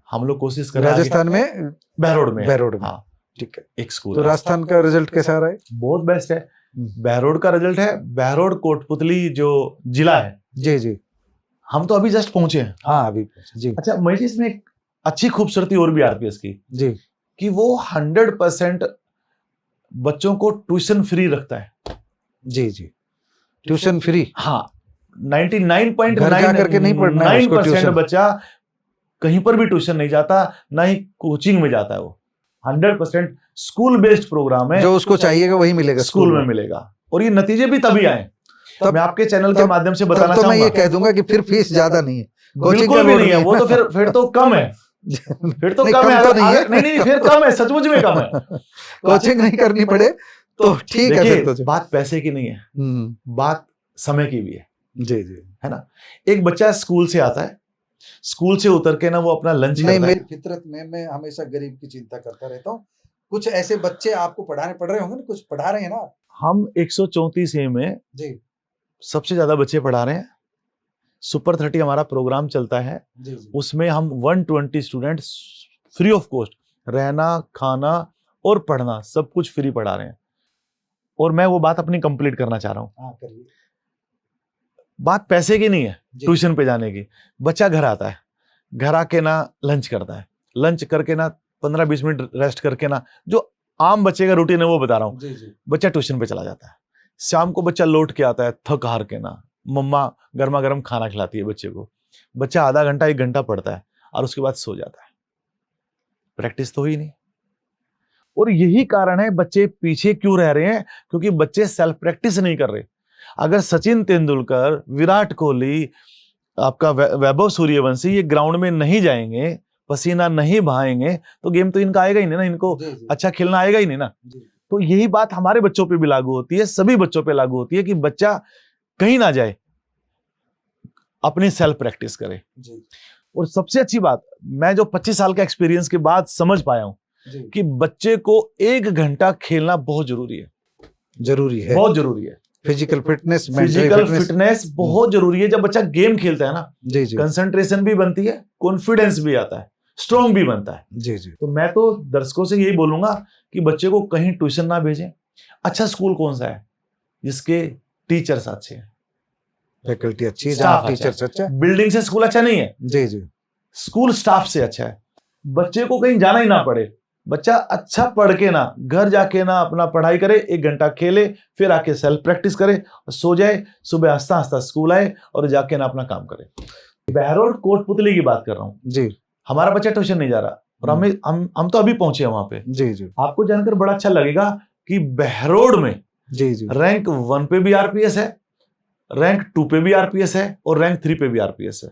हम लोग कोशिश कर रहे हैं। राजस्थान में बहरोड में हाँ ठीक है, एक स्कूल। तो राजस्थान का रिजल्ट कैसा रहा है? बहुत बेस्ट है। बहरोड का रिजल्ट है, बहरोड कोटपुतली जो जिला है जी जी, हम तो अभी जस्ट पहुंचे हैं। हाँ अभी जी। अच्छा, मैं इसमें एक अच्छी खूबसूरती और भी आरपीएस की जी कि वो 100% बच्चों को ट्यूशन फ्री रखता है। जी जी, ट्यूशन फ्री। हाँ, 99.9% नहीं पढ़ना है उसको ट्यूशन। बच्चा कहीं पर भी ट्यूशन नहीं जाता, ना ही कोचिंग में जाता है। वो 100% स्कूल बेस्ड प्रोग्राम है, जो उसको चाहिएगा वही मिलेगा स्कूल में मिलेगा। और ये नतीजे भी तभी आए तब मैं आपके चैनल के माध्यम से बताना चाहूंगा। मैं ये कह दूंगा कि फिर फीस ज्यादा नहीं है, बिल्कुल भी नहीं है। वो तो फिर तो कम है, फिर तो कम है। नहीं, फिर कम है, सचमुच में कम है। कोचिंग नहीं करनी पड़े तो ठीक है। फिर तो बात पैसे की नहीं है, बात समय की भी है। जी जी, है ना। एक बच्चा स्कूल से आता है, स्कूल से उतर के ना वो अपना लंच करता है। मेरी फितरत में मैं हमेशा गरीब की चिंता करता रहता हूँ। कुछ ऐसे बच्चे आपको पढ़ाने पड़ रहे होंगे ना, कुछ पढ़ा रहे हैं ना? हम 134 ए में जी सबसे ज्यादा बच्चे पढ़ा रहे हैं। सुपर 30 हमारा प्रोग्राम चलता है जी। उसमें हम 120 स्टूडेंट फ्री ऑफ कॉस्ट, रहना, खाना और पढ़ना सब कुछ फ्री पढ़ा रहे हैं। और मैं वो बात अपनी कंप्लीट करना चाह रहा हूँ। बात पैसे की नहीं है ट्यूशन पे जाने की। बच्चा घर आता है, घर आके ना लंच करता है, लंच करके ना 15-20 मिनट रेस्ट करके ना, जो आम बच्चे का रूटीन है वो बता रहा हूँ, बच्चा ट्यूशन पे चला जाता है। शाम को बच्चा लौट के आता है थक हार के ना, मम्मा गर्मा गर्म खाना खिलाती है बच्चे को, बच्चा आधा घंटा 1 घंटा पढ़ता है और उसके बाद सो जाता है। प्रैक्टिस तो हुई नहीं। और यही कारण है बच्चे पीछे क्यों रह रहे हैं, क्योंकि बच्चे सेल्फ प्रैक्टिस नहीं कर रहे। अगर सचिन तेंदुलकर, विराट कोहली, आपका वैभव सूर्यवंशी ये ग्राउंड में नहीं जाएंगे, पसीना नहीं बहाएंगे, तो गेम तो इनका आएगा ही नहीं ना, इनको अच्छा खेलना आएगा ही नहीं ना। तो यही बात हमारे बच्चों पे भी लागू होती है, सभी बच्चों पे लागू होती है कि बच्चा कहीं ना जाए, अपनी सेल्फ प्रैक्टिस करे। और सबसे अच्छी बात, मैं जो 25 साल का एक्सपीरियंस के बाद समझ पाया हूं कि बच्चे को 1 घंटा खेलना बहुत जरूरी है, बहुत जरूरी है। फिजिकल फिटनेस बहुत जरूरी है। जब बच्चा गेम खेलता है ना, कंसंट्रेशन भी बनती है, कॉन्फिडेंस भी आता है, स्ट्रॉन्ग भी बनता है। तो मैं तो दर्शकों से यही बोलूंगा कि बच्चे को कहीं ट्यूशन ना भेजें। अच्छा स्कूल कौन सा है जिसके टीचर्स अच्छे हैं, फैकल्टी अच्छी है, स्टाफ टीचर्स अच्छा है। बिल्डिंग से स्कूल अच्छा नहीं है, स्कूल स्टाफ से अच्छा है। बच्चे को कहीं जाना ही ना पड़े, बच्चा अच्छा पढ़ के ना घर जाके ना अपना पढ़ाई करे, 1 घंटा खेले, फिर आके सेल्फ प्रैक्टिस करे और सो जाए, सुबह हंसता हंसता स्कूल आए और जाके ना अपना काम करे। बहरोड कोटपुतली की बात कर रहा हूँ जी। हमारा बच्चा ट्यूशन नहीं जा रहा और हम तो अभी पहुंचे हैं वहां पे। जी। आपको जानकर बड़ा अच्छा लगेगा कि बहरोड में रैंक 1 पे भी आरपीएस है, रैंक 2 पे भी आरपीएस है और रैंक 3 पे भी आरपीएस है।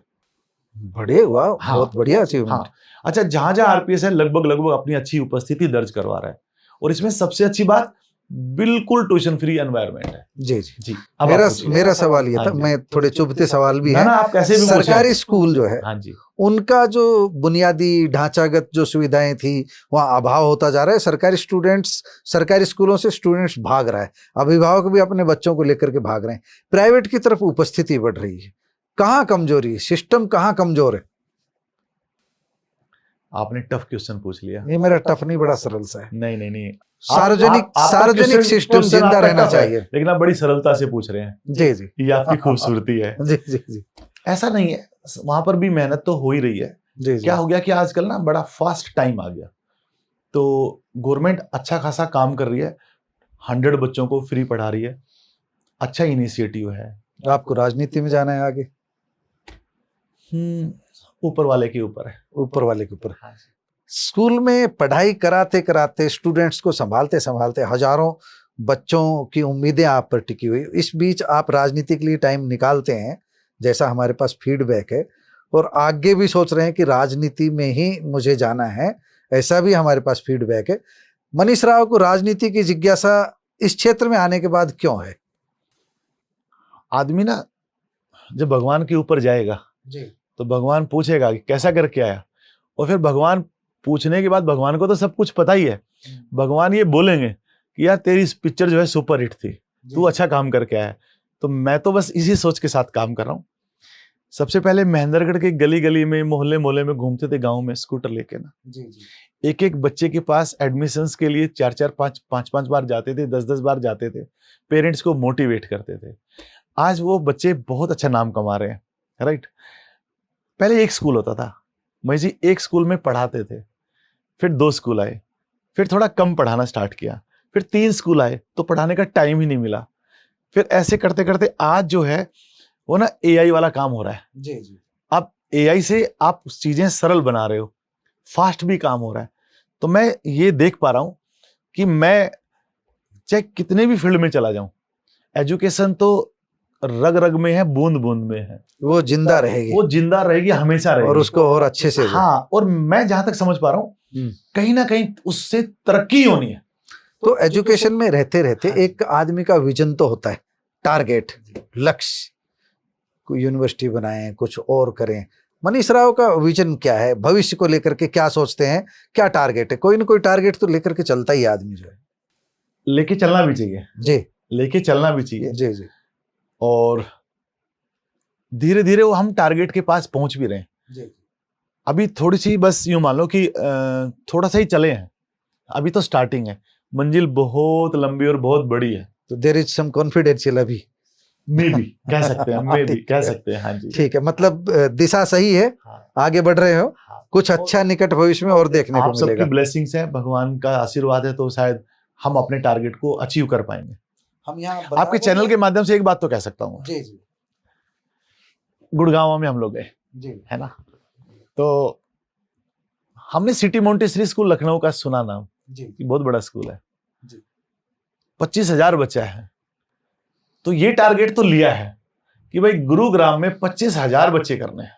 बड़े वाह, बहुत बढ़िया अचीवमेंट। हाँ, अच्छा जहां जहां आरपीएस है लगभग अपनी अच्छी उपस्थिति दर्ज करवा रहा है। और इसमें सबसे अच्छी बात, बिल्कुल ट्यूशन फ्री एनवायरनमेंट है। जी। मेरा सवाल ये था, मैं थोड़े चुभते सवाल भी है, आप कैसे भी सरकारी स्कूल जो है, हाँ जी, उनका जो बुनियादी ढांचागत जो सुविधाएं थी वहाँ अभाव होता जा रहा है। सरकारी स्कूलों से स्टूडेंट्स भाग रहा है, अभिभावक भी अपने बच्चों को लेकर के भाग रहे हैं, प्राइवेट की तरफ उपस्थिति बढ़ रही है। कहाँ कमजोरी है, सिस्टम कहाँ कमजोर है? आपने टफ क्वेश्चन पूछ लिया। ये मेरा टफ नहीं, बड़ा सरल सा है। नहीं, सार्वजनिक सिस्टम जिंदा रहना चाहिए, लेकिन आप बड़ी सरलता से पूछ रहे हैं। जी। ये आपकी खूबसूरती है। जी। ऐसा नहीं है, वहां पर भी मेहनत तो हो ही रही है। जी। क्या हो गया कि आजकल ना बड़ा फास्ट टाइम आ गया, तो गवर्नमेंट अच्छा खासा काम कर रही है, 100 बच्चों को फ्री पढ़ा रही है, अच्छा इनिशिएटिव है। आपको राजनीति में जाना है आगे? ऊपर वाले के ऊपर है, ऊपर वाले के ऊपर। हाँ। स्कूल में पढ़ाई कराते कराते, स्टूडेंट्स को संभालते संभालते हजारों बच्चों की उम्मीदें आप पर टिकी हुई, इस बीच आप राजनीति के लिए टाइम निकालते हैं, जैसा हमारे पास फीडबैक है, और आगे भी सोच रहे हैं कि राजनीति में ही मुझे जाना है, ऐसा भी हमारे पास फीडबैक है। मनीष राव को राजनीति की जिज्ञासा इस क्षेत्र में आने के बाद क्यों है? आदमी ना जब भगवान के ऊपर जाएगा जी, तो भगवान पूछेगा कि कैसा करके आया, और फिर भगवान पूछने के बाद भगवान को तो सब कुछ पता ही है, भगवान ये बोलेंगे कि यार तेरी इस पिक्चर जो है सुपर हिट थी, तू अच्छा काम करके आया। तो मैं तो बस इसी सोच के साथ काम कर रहा हूँ। सबसे पहले महेंद्रगढ़ के गली गली में, मोहल्ले मोहल्ले में घूमते थे गाँव में स्कूटर लेके ना जी। एक एक बच्चे के पास एडमिशंस के लिए 4-4, 5-5 बार जाते थे, 10-10 बार जाते थे, पेरेंट्स को मोटिवेट करते थे। आज वो बच्चे बहुत अच्छा नाम कमा रहे हैं, राइट। पहले एक स्कूल होता था, मैं जी एक स्कूल में पढ़ाते थे, फिर 2 स्कूल आए, फिर थोड़ा कम पढ़ाना स्टार्ट किया, फिर 3 स्कूल आए तो पढ़ाने का टाइम ही नहीं मिला। फिर ऐसे करते करते आज जो है वो ना एआई वाला काम हो रहा है जी। अब एआई से आप चीजें सरल बना रहे हो, फास्ट भी काम हो रहा है। तो मैं ये देख पा रहा हूं कि मैं चाहे कितने भी फील्ड में चला जाऊं, एजुकेशन तो रग रग में है, बूंद बूंद में है, वो जिंदा रहेगी, हमेशा रहेगी, और उसको और अच्छे से। हाँ, और मैं जहां तक समझ पा रहा हूं कहीं ना कहीं उससे तरक्की होनी है। तो एजुकेशन में रहते रहते एक आदमी का विजन तो होता है, टारगेट, लक्ष्य, कोई यूनिवर्सिटी बनाएं, कुछ और करें। मनीष राव का विजन क्या है, भविष्य को लेकर के क्या सोचते हैं, क्या टारगेट है? कोई ना कोई टारगेट तो लेकर के चलता ही आदमी जो है, लेके चलना भी चाहिए जी, लेके चलना भी चाहिए जी। और धीरे धीरे वो हम टारगेट के पास पहुंच भी रहे हैं जी। अभी थोड़ी सी बस यूं मान लो कि थोड़ा सा ही चले हैं, अभी तो स्टार्टिंग है, मंजिल बहुत लंबी और बहुत बड़ी है। तो देयर इज सम कॉन्फिडेंशियल अभी मे भी कह सकते हैं, मे भी कह सकते हैं। हाँ जी, ठीक है, मतलब दिशा सही है, हाँ, आगे बढ़ रहे हो, हाँ। कुछ अच्छा निकट भविष्य में और देखने आप को सबकी मिलेगा। ब्लेसिंग्स है, भगवान का आशीर्वाद है, तो शायद हम अपने टारगेट को अचीव कर पाएंगे। हम यहाँ आपके चैनल के माध्यम से एक बात तो कह सकता हूँ, जी जी गुड़गांव में हम लोग गए, जी है ना, तो हमने सिटी मोंटेसरी स्कूल लखनऊ का सुना नाम, जी कि बहुत बड़ा स्कूल है, जी 25,000 बच्चा है। तो ये टारगेट तो लिया है कि भाई गुरुग्राम में 25,000 बच्चे करने हैं।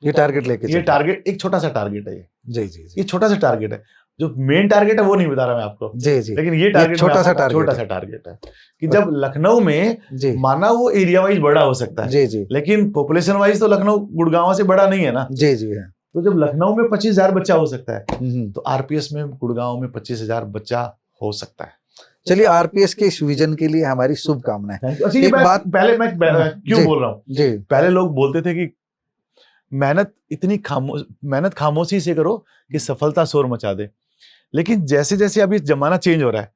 ये टारगेट लेके ये चलिए। टारगेट एक छोटा सा टारगेट है, जी जी जी ये छोटा सा टारगेट है। जो मेन टारगेट है वो नहीं बता रहा मैं आपको, जी जी लेकिन ये टारगेट छोटा सा टारगेट छोटा है। सा टारगेट है कि जब लखनऊ में, जी माना वो एरिया वाइज बड़ा हो सकता है, जी जी लेकिन पॉपुलेशन वाइज तो लखनऊ गुड़गांव से बड़ा नहीं है ना। जी जी है। तो जब लखनऊ में 25,000 बच्चा हो सकता है, हम्म। तो आरपीएस में गुड़गांव में 25,000 बच्चा हो सकता है। चलिए, आरपीएस के इस विजन के लिए हमारी शुभकामनाएं। अच्छा, ये एक बात बात पहले मैं क्यों जी बोल रहा हूँ, जी पहले लोग बोलते थे कि मेहनत खामोशी से करो कि सफलता शोर मचा दे। लेकिन जैसे जैसे अभी जमाना चेंज हो रहा है,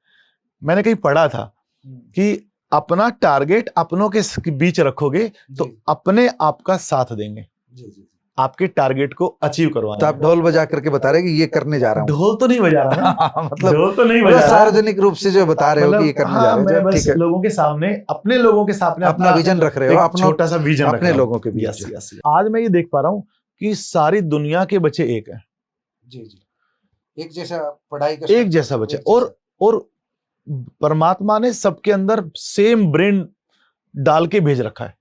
मैंने कहीं पढ़ा था कि अपना टारगेट अपनों के बीच रखोगे तो अपने आप का साथ देंगे, आपके टारगेट को अचीव करवाना। तो आप ढोल बजा करके बता रहे हैं कि ये करने जा रहा हूँ। ढोल तो नहीं बजा रहा ना, मतलब ढोल तो नहीं बजा रहा, सार्वजनिक रूप से जो बता रहे हो कि ये करने जा हाँ, रहे मैं हैं, बस ठीक है, लोगों के सामने, अपने लोगों के सामने अपना विजन रख रहे हो, एक अपना छोटा सा विजन रख अपने रहा हूं। लोगों के बीच। Yes yes. आज मैं ये देख पा रहा हूँ कि सारी दुनिया के बच्चे एक है, जी जी, एक जैसा पढ़ाई का, एक जैसा बच्चा, और परमात्मा ने सबके अंदर सेम ब्रेन डाल के भेज रखा है।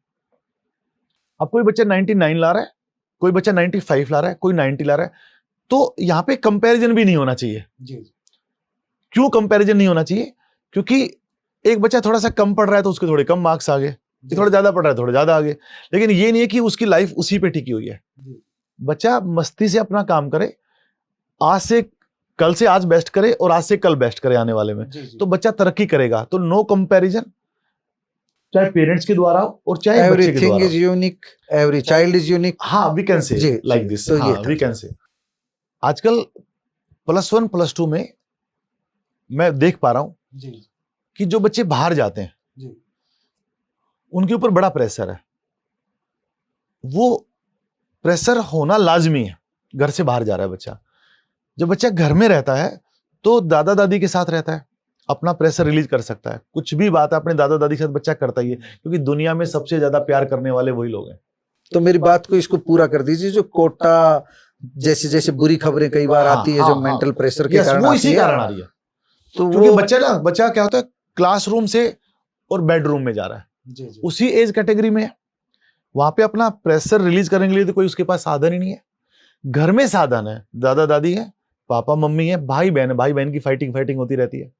अब कोई बच्चा 99 ला रहा है, कोई बच्चा 95 ला रहा है, कोई 90 ला रहा है, तो यहाँ पे कंपैरिजन भी नहीं होना चाहिए। जी। क्यों कंपैरिजन नहीं होना चाहिए? क्योंकि एक बच्चा थोड़ा सा कम पढ़ रहा है तो उसके थोड़े कम मार्क्स आ गए, थोड़ा ज्यादा पढ़ रहा है थोड़ा ज्यादा आ गए, लेकिन ये नहीं है कि उसकी लाइफ उसी पे टिकी हुई है। बच्चा मस्ती से अपना काम करे, आज से कल से आज बेस्ट करे और आज से कल बेस्ट करे आने वाले में, तो बच्चा तरक्की करेगा। तो नो कंपैरिजन, चाहे पेरेंट्स के द्वारा हो और चाहे बच्चे के द्वारा। Everything is unique, every child is unique. हाँ, we can say like this, तो ये वी कैन से। आजकल +1 +2 में मैं देख पा रहा हूं कि जो बच्चे बाहर जाते हैं उनके ऊपर बड़ा प्रेशर है। वो प्रेशर होना लाजमी है, घर से बाहर जा रहा है बच्चा। जब बच्चा घर में रहता है तो दादा दादी के साथ रहता है, अपना प्रेशर रिलीज कर सकता है। कुछ भी बात है अपने दादा दादी के साथ बच्चा करता ही है, क्योंकि दुनिया में सबसे ज्यादा प्यार करने वाले वही लोग हैं। तो मेरी बात को इसको पूरा कर दीजिए, जो कोटा जैसे जैसे बुरी खबरें कई बार आती है, जो मेंटल प्रेशर के कारण वो आती इसी है, कारण आ रही है। तो क्योंकि वो बच्चा क्या होता है, क्लासरूम से और बेडरूम में जा रहा है, उसी एज कैटेगरी में है। वहां पे अपना प्रेशर रिलीज करने के लिए तो कोई उसके पास साधन ही नहीं है। घर में साधन है, दादा दादी है, पापा मम्मी है, भाई बहन है, भाई बहन की फाइटिंग होती रहती है।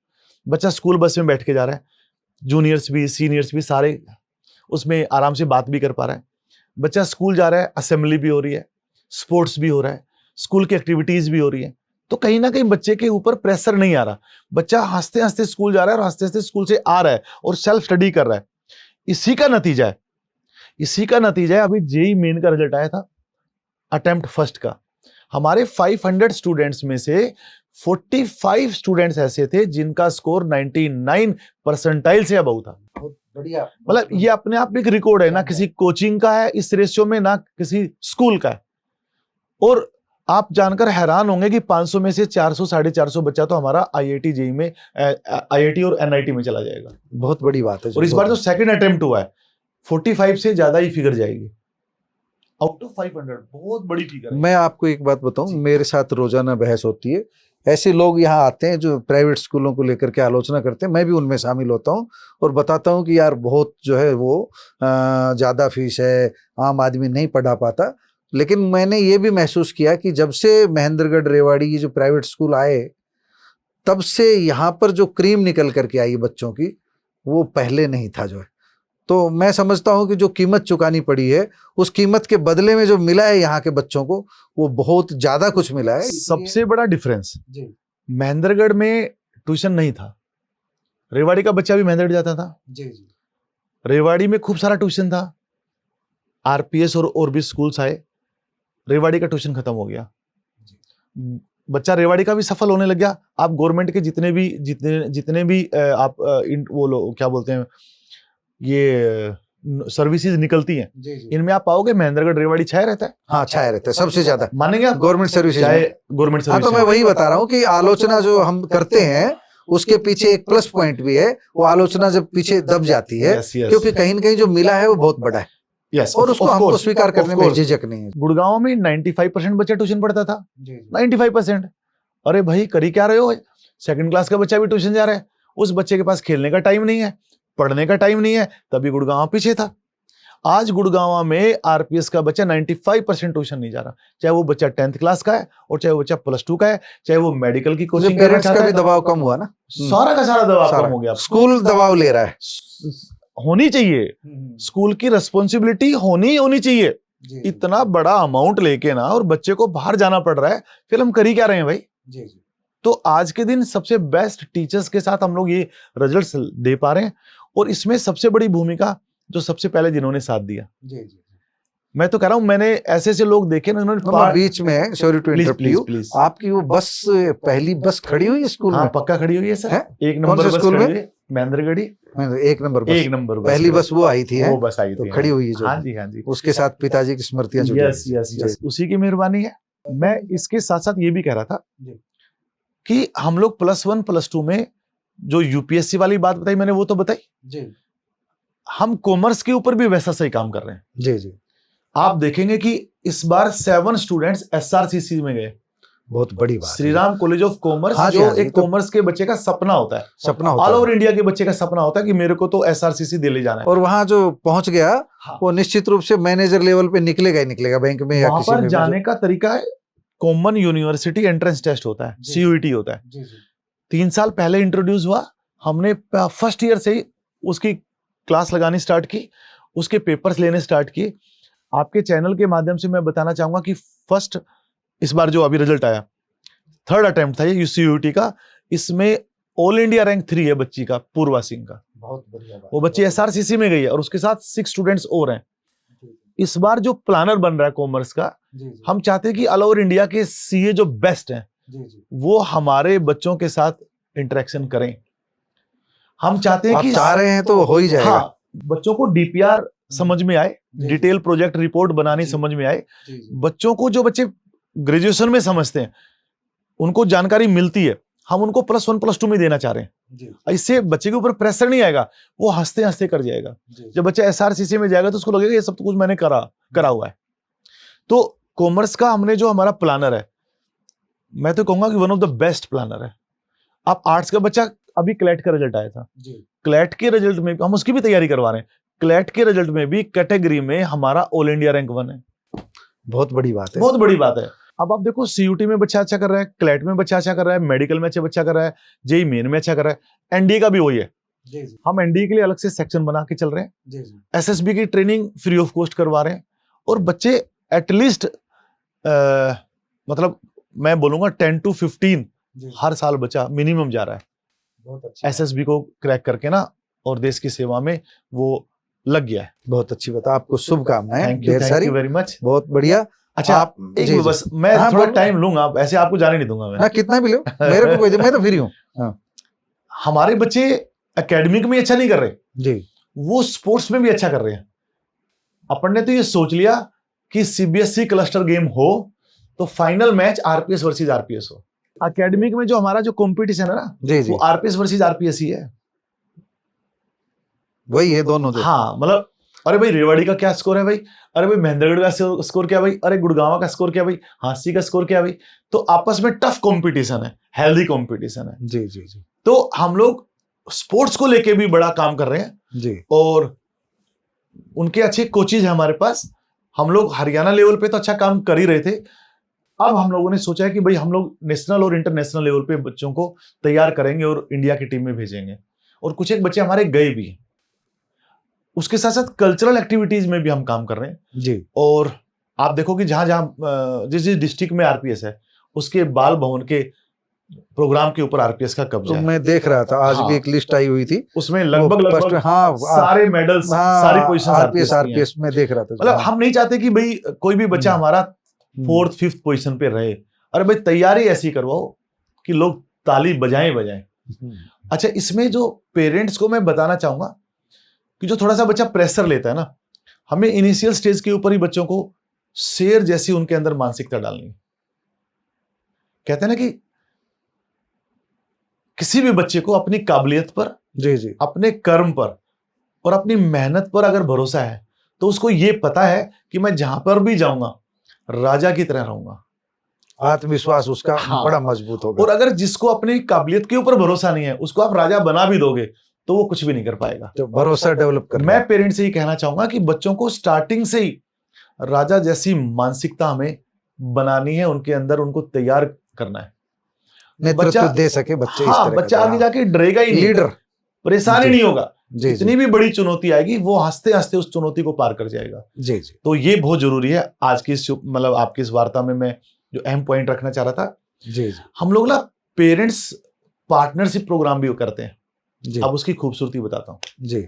बच्चा स्कूल बस में बैठ के जा रहा है, जूनियर्स भी सीनियर्स भी सारे उसमें आराम से बात भी कर पा रहा है। बच्चा स्कूल जा रहा है, असेंबली भी हो रही है, स्पोर्ट्स भी हो रहा है, स्कूल की एक्टिविटीज भी हो रही है, तो कहीं ना कहीं बच्चे के ऊपर प्रेशर नहीं आ रहा। बच्चा हंसते हंसते स्कूल जा रहा है और हंसते हंसते स्कूल से आ रहा है और सेल्फ स्टडी कर रहा है। इसी का नतीजा है अभी जेईई मेन का रिजल्ट आया था, अटेम्प्ट फर्स्ट का। हमारे 500 स्टूडेंट्स में से 45 स्टूडेंट्स ऐसे थे जिनका स्कोर 99 परसेंटाइल से अबव था। बढ़िया, मतलब ये अपने आप में एक रिकॉर्ड है, ना किसी कोचिंग का है इस रेशियो में, ना किसी स्कूल का है। और आप जानकर हैरान होंगे कि 500 में से 400 450 बच्चा तो हमारा आईआईटी जेईई में, आईआईटी और एनआईटी में चला जाएगा। बहुत बड़ी बात है। और इस बार जो सेकंड अटेम्प्ट हुआ है 45 से ज्यादा ही फिगर जाएगी आउट ऑफ 500, बहुत बड़ी फिगर है। मैं आपको एक बात बताऊं, मेरे साथ रोजाना बहस होती है। ऐसे लोग यहाँ आते हैं जो प्राइवेट स्कूलों को लेकर के आलोचना करते हैं, मैं भी उनमें शामिल होता हूँ और बताता हूँ कि यार बहुत जो है वो ज़्यादा फीस है, आम आदमी नहीं पढ़ा पाता। लेकिन मैंने ये भी महसूस किया कि जब से महेंद्रगढ़ रेवाड़ी ये जो प्राइवेट स्कूल आए, तब से यहाँ पर जो क्रीम निकल करके आई बच्चों की, वो पहले नहीं था जो है। तो मैं समझता हूं कि जो कीमत चुकानी पड़ी है, उस कीमत के बदले में जो मिला है यहाँ के बच्चों को, वो बहुत ज्यादा कुछ मिला है। सबसे बड़ा डिफरेंस, महेंद्रगढ़ में ट्यूशन नहीं था, रेवाड़ी का बच्चा भी महेंद्रगढ़ जाता था। रेवाड़ी में खूब सारा ट्यूशन था, आरपीएस और भी स्कूल्स आए, रेवाड़ी का ट्यूशन खत्म हो गया। बच्चा रेवाड़ी का भी सफल होने लग गया। आप गवर्नमेंट के जितने भी आप वो लोग क्या बोलते हैं, ये सर्विसेज निकलती हैं, जी जी इनमें आप पाओगे महेंद्रगढ़ रेवाड़ी छाया रहता है। हाँ छाया रहता है सबसे ज्यादा मानेंगे आप? गवर्नमेंट सर्विसेज चाहे में। गवर्नमेंट हाँ तो सर्विस मैं वही बता रहा हूँ कि आलोचना जो हम करते हैं उसके पीछे एक प्लस पॉइंट भी है, वो आलोचना जब पीछे दब जाती है क्योंकि कहीं न कहीं जो मिला है वो बहुत बड़ा है और उसको हमको स्वीकार करने में झिझक नहीं है। गुड़गांव में 95% बच्चा ट्यूशन पढ़ता था, 95%। अरे भाई करी क्या रहे हो, सेकंड क्लास का बच्चा भी ट्यूशन जा रहा है, उस बच्चे के पास खेलने का टाइम नहीं है, पढ़ने का टाइम नहीं है, तभी गुड़गांव पीछे था। आज गुड़गांव में आरपीएस का बच्चा 95% ट्यूशन नहीं जा रहा, चाहे वो बच्चा 10th क्लास का है और चाहे वो बच्चा +2 का है, चाहे वो मेडिकल की कोचिंग करना पेरेंट्स चाहता का है। भी दबाव कम हुआ ना, सारा का सारा दबाव कम हो गया। स्कूल दबाव ले रहा है, होनी चाहिए स्कूल की रिस्पॉन्सिबिलिटी होनी चाहिए। इतना बड़ा अमाउंट लेके ना और बच्चे को बाहर जाना पड़ रहा है, फिर हम कर ही क्या रहे हैं भाई। तो आज के दिन सबसे बेस्ट टीचर्स के साथ हम लोग ये रिजल्ट्स दे पा रहे हैं और इसमें सबसे बड़ी भूमिका जो सबसे पहले जिन्होंने साथ दिया, मैं तो कह रहा हूं, मैंने ऐसे ऐसे लोग देखे ना जिन्होंने बीच में, सॉरी टू इंटरप्ट यू, आपकी वो बस पहली बस खड़ी हुई है स्कूल में? हाँ पक्का खड़ी हुई है सर, एक नंबर बस खड़ी हुई है महेंद्रगढ़ी, एक नंबर बस, एक नंबर बस, पहली बस वो आई थी, वो बस आई थी, तो खड़ी हुई है जो, हाँ जी हाँ जी, उसके साथ पिताजी की स्मृतियां जुड़ी। यस यस यस, उसी की मेहरबानी है। मैं इसके साथ साथ ये भी कह रहा था कि हम लोग +1 +2 में जो यूपीएससी वाली बात बताई मैंने, वो तो बताई, हम कॉमर्स के ऊपर भी वैसा सही काम कर रहे हैं। जी जी, आप देखेंगे कि इस बार 7 स्टूडेंट्स एसआरसीसी में गए, बहुत बड़ी बात, Shri Ram college of commerce, हाँ जो हाँ एक कॉमर्स के बच्चे का सपना होता है, सपना होता ऑल है, ओवर इंडिया के बच्चे का सपना होता है कि मेरे को तो एसआरसीसी दिल्ली जाना है, और वहां जो पहुंच गया हाँ, वो निश्चित रूप से मैनेजर लेवल पे निकलेगा ही निकलेगा, बैंक में या किसी में। जाने का तरीका है, कॉमन यूनिवर्सिटी एंट्रेंस टेस्ट होता है, सीयूईटी होता है, 3 साल पहले इंट्रोड्यूस हुआ, हमने फर्स्ट ईयर से ही उसकी क्लास लगानी स्टार्ट की, उसके पेपर्स लेने स्टार्ट किए। आपके चैनल के माध्यम से मैं बताना चाहूंगा कि फर्स्ट इस बार जो अभी रिजल्ट आया, 3rd अटेम्प्ट था ये यूसीयूटी का, इसमें ऑल इंडिया रैंक 3 है बच्ची का, पूर्वा सिंह का, बहुत बढ़िया बात। वो बच्ची एसआरसीसी में गई है और उसके साथ 6 स्टूडेंट्स और हैं। इस बार जो प्लानर बन रहा है कॉमर्स का, हम चाहते हैं कि ऑल ओवर इंडिया के सीए जो बेस्ट हैं वो हमारे बच्चों के साथ इंटरेक्शन करें। हम चाहते हैं कि चाह रहे हैं तो हो ही जाएगा। हाँ, बच्चों को डीपीआर समझ में आए, डिटेल प्रोजेक्ट रिपोर्ट बनानी समझ में आए, बच्चों को, जो बच्चे ग्रेजुएशन में समझते हैं उनको जानकारी मिलती है, हम उनको +1 +2 में देना चाह रहे हैं। इससे बच्चे के ऊपर प्रेशर नहीं आएगा, वो हंसते हंसते कर जाएगा। जब बच्चा एसआरसीसी में जाएगा तो उसको लगेगा ये सब तो कुछ मैंने करा हुआ है। तो कॉमर्स का हमने जो हमारा प्लानर है, मैं तो कहूंगा कि one of the best planner है। आप आर्ट्स का बच्चा, अभी क्लैट का रिजल्ट आया था, क्लैट के रिजल्ट में हम उसकी भी तैयारी करवा रहे हैं, क्लैट के रिजल्ट में भी कैटेगरी में हमारा ऑल इंडिया रैंक 1 है। बहुत बड़ी बात है, बहुत बड़ी बात है। अब आप देखो, सीयूटी में बच्चा अच्छा कर रहा है, क्लैट में बच्चा अच्छा कर रहा है, मेडिकल में अच्छा कर रहा है, जेई मेन में अच्छा कर रहा है, एनडीए का भी वही है। हम एनडीए के लिए अलग से सेक्शन बना के चल रहे हैं, एसएसबी की ट्रेनिंग फ्री ऑफ कॉस्ट करवा रहे हैं, और बच्चे एटलीस्ट मतलब मैं बोलूंगा 10 to 15 हर साल बच्चा मिनिमम जा रहा है एसएसबी को क्रैक करके ना, और देश की सेवा में वो लग गया है। बहुत अच्छी बात, आपको शुभकामनाएं ढेर सारी। थैंक यू वेरी मच, बहुत बढ़िया। अच्छा, आप एक बस मैं थोड़ा टाइम लूंगा, ऐसे आपको जाने नहीं दूंगा मैं। हाँ, कितना भी लो, मेरे को कोई दे, मैं तो फ्री हूँ। हमारे बच्चे एकेडमिक में अच्छा नहीं कर रहे जी, वो स्पोर्ट्स में भी अच्छा कर रहे हैं। अपन ने तो ये सोच लिया कि सीबीएसई क्लस्टर गेम हो तो final match RPS versus RPS हो। एकेडमिक में जो हमारा जो कंपटीशन है ना, जी जी, वो आरपीएस वर्सेस आरपीएस ही है, वही है दोनों। हाँ, मतलब अरे भाई रेवाड़ी का क्या स्कोर है भाई, अरे भाई महेंद्रगढ़ का स्कोर क्या भाई, अरे गुड़गांव का स्कोर क्या भाई, हांसी का स्कोर क्या भाई। तो आपस में टफ कंपटीशन है, हेल्दी कंपटीशन है। जी जी जी, तो हम लोग स्पोर्ट्स को लेके भी बड़ा काम कर रहे हैं जी, और उनके अच्छे कोचेज हैं हमारे पास। हम लोग हरियाणा लेवल पे तो अच्छा काम कर ही रहे थे, अब हम लोगों ने सोचा है कि भाई हम लोग नेशनल और इंटरनेशनल लेवल पे बच्चों को तैयार करेंगे और इंडिया की टीम में भेजेंगे। और कुछ एक बच्चे हमारे गए भी हैं। उसके साथ साथ कल्चरल एक्टिविटीज में भी हम काम कर रहे हैं जी। और आप देखो कि जहां जहां जिस जिस डिस्ट्रिक्ट में आरपीएस है उसके बाल भवन के प्रोग्राम के ऊपर आरपीएस का कब्जा तो है। मैं देख रहा था आज भी एक लिस्ट आई हुई थी, उसमें लगभग हाँ, सारे मेडल्स, सारी पोजीशन आरपीएस में देख रहा था। मतलब हम नहीं चाहते कि भाई कोई भी बच्चा हमारा 4th 5th पोजीशन पे रहे। अरे भाई तैयारी ऐसी करवाओ कि लोग ताली बजाएं। अच्छा, इसमें जो पेरेंट्स को मैं बताना चाहूंगा कि जो थोड़ा सा बच्चा प्रेशर लेता है ना, हमें इनिशियल स्टेज के ऊपर ही बच्चों को शेर जैसी उनके अंदर मानसिकता डालनी है। कहते हैं ना कि किसी भी बच्चे को अपनी काबिलियत पर, जी जी, अपने कर्म पर और अपनी मेहनत पर अगर भरोसा है तो उसको ये पता है कि मैं जहां पर भी जाऊंगा राजा की तरह रहूंगा। आत्मविश्वास उसका हाँ। बड़ा मजबूत होगा। और अगर जिसको अपनी काबिलियत के ऊपर भरोसा नहीं है, उसको आप राजा बना भी दोगे तो वो कुछ भी नहीं कर पाएगा। तो भरोसा डेवलप करना मैं पेरेंट्स से ही कहना चाहूंगा कि बच्चों को स्टार्टिंग से ही राजा जैसी मानसिकता हमें बनानी है, उनके अंदर उनको तैयार करना है। नेतृत्व दे सके बच्चे इस हाँ, तरह बच्चा आगे जाके डरेगा ही नहीं, लीडर, परेशानी जी। नहीं होगा। जी जितनी भी बड़ी चुनौती आएगी वो हंसते हंसते उस चुनौती को पार कर जाएगा। जी जी, तो ये बहुत जरूरी है। आज की मतलब आपकी इस वार्ता में मैं जो अहम पॉइंट रखना चाह रहा था, जी जी, हम लोग ना पेरेंट्स पार्टनरशिप प्रोग्राम भी करते हैं। जी अब उसकी खूबसूरती बताता हूँ। जी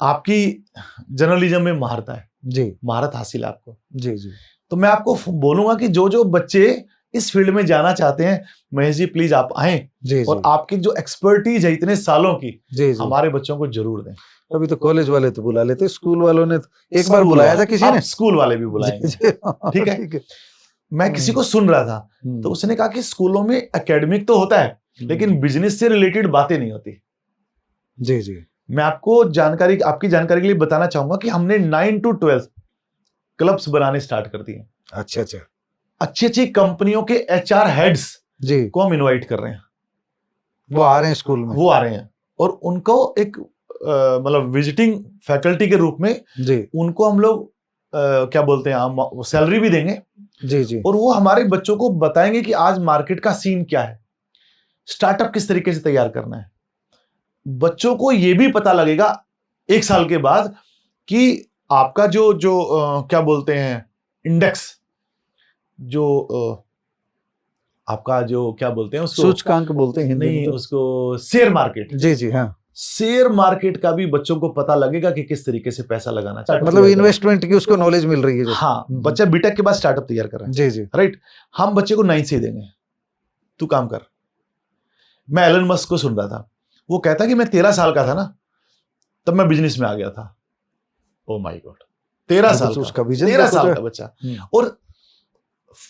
आपकी जर्नलिज्म में महारत है, जी, महारत हासिल है आपको, जी जी, तो मैं आपको बोलूंगा कि जो जो बच्चे इस फील्ड में जाना चाहते हैं, महेश जी प्लीज आप आए जी और जी, आपकी जो एक्सपर्टीज है इतने सालों की, जी जी। हमारे बच्चों को जरूर दें। अभी तो कॉलेज वाले तो बुला लेते, स्कूल वालों ने एक स्कूल बार बुलाया वाले, था किसी आप ने, स्कूल वाले भी बुलाएंगे। जी, जी, ठीक है? ठीक है। मैं किसी को सुन रहा था तो उसने कहा कि स्कूलों में एकेडमिक तो होता है लेकिन बिजनेस से रिलेटेड बातें नहीं होती। जी जी, मैं आपको जानकारी, आपकी जानकारी के लिए बताना चाहूंगा कि हमने 9 to 12 क्लब्स बनाने स्टार्ट कर दिए। अच्छा अच्छा, अच्छी अच्छी कंपनियों के एचआर हेड्स जी, को हम इनवाइट कर रहे हैं, वो आ रहे हैं स्कूल में, वो आ रहे हैं और उनको एक मतलब विजिटिंग फैकल्टी के रूप में जी उनको हम लोग क्या बोलते हैं, हम सैलरी भी देंगे जी जी, और वो हमारे बच्चों को बताएंगे कि आज मार्केट का सीन क्या है, स्टार्टअप किस तरीके से तैयार करना है। बच्चों को ये भी पता लगेगा 1 साल के बाद कि आपका जो जो क्या बोलते हैं इंडेक्स, जो आपका जो क्या बोलते हैं उसको, सूचकांक बोलते हैं हिंदी में नहीं तो। उसको शेयर मार्केट, जी जी, हाँ, शेयर मार्केट का भी बच्चों को पता लगेगा कि किस तरीके से पैसा लगाना चाहिए। मतलब इन्वेस्टमेंट की उसको नॉलेज मिल रही है जो। हाँ, बच्चा बीटेक के बाद स्टार्टअप तैयार कर रहा है। जी जी, राइट, हम बच्चे को 9 से ही देंगे, तू काम कर। मैं एलन मस्क को सुन रहा था, वो कहता कि मैं 13 साल का था ना तब मैं बिजनेस में आ गया था। ओ माय गॉड, 13 साल उसका का, विजन 13 साल का बच्चा, और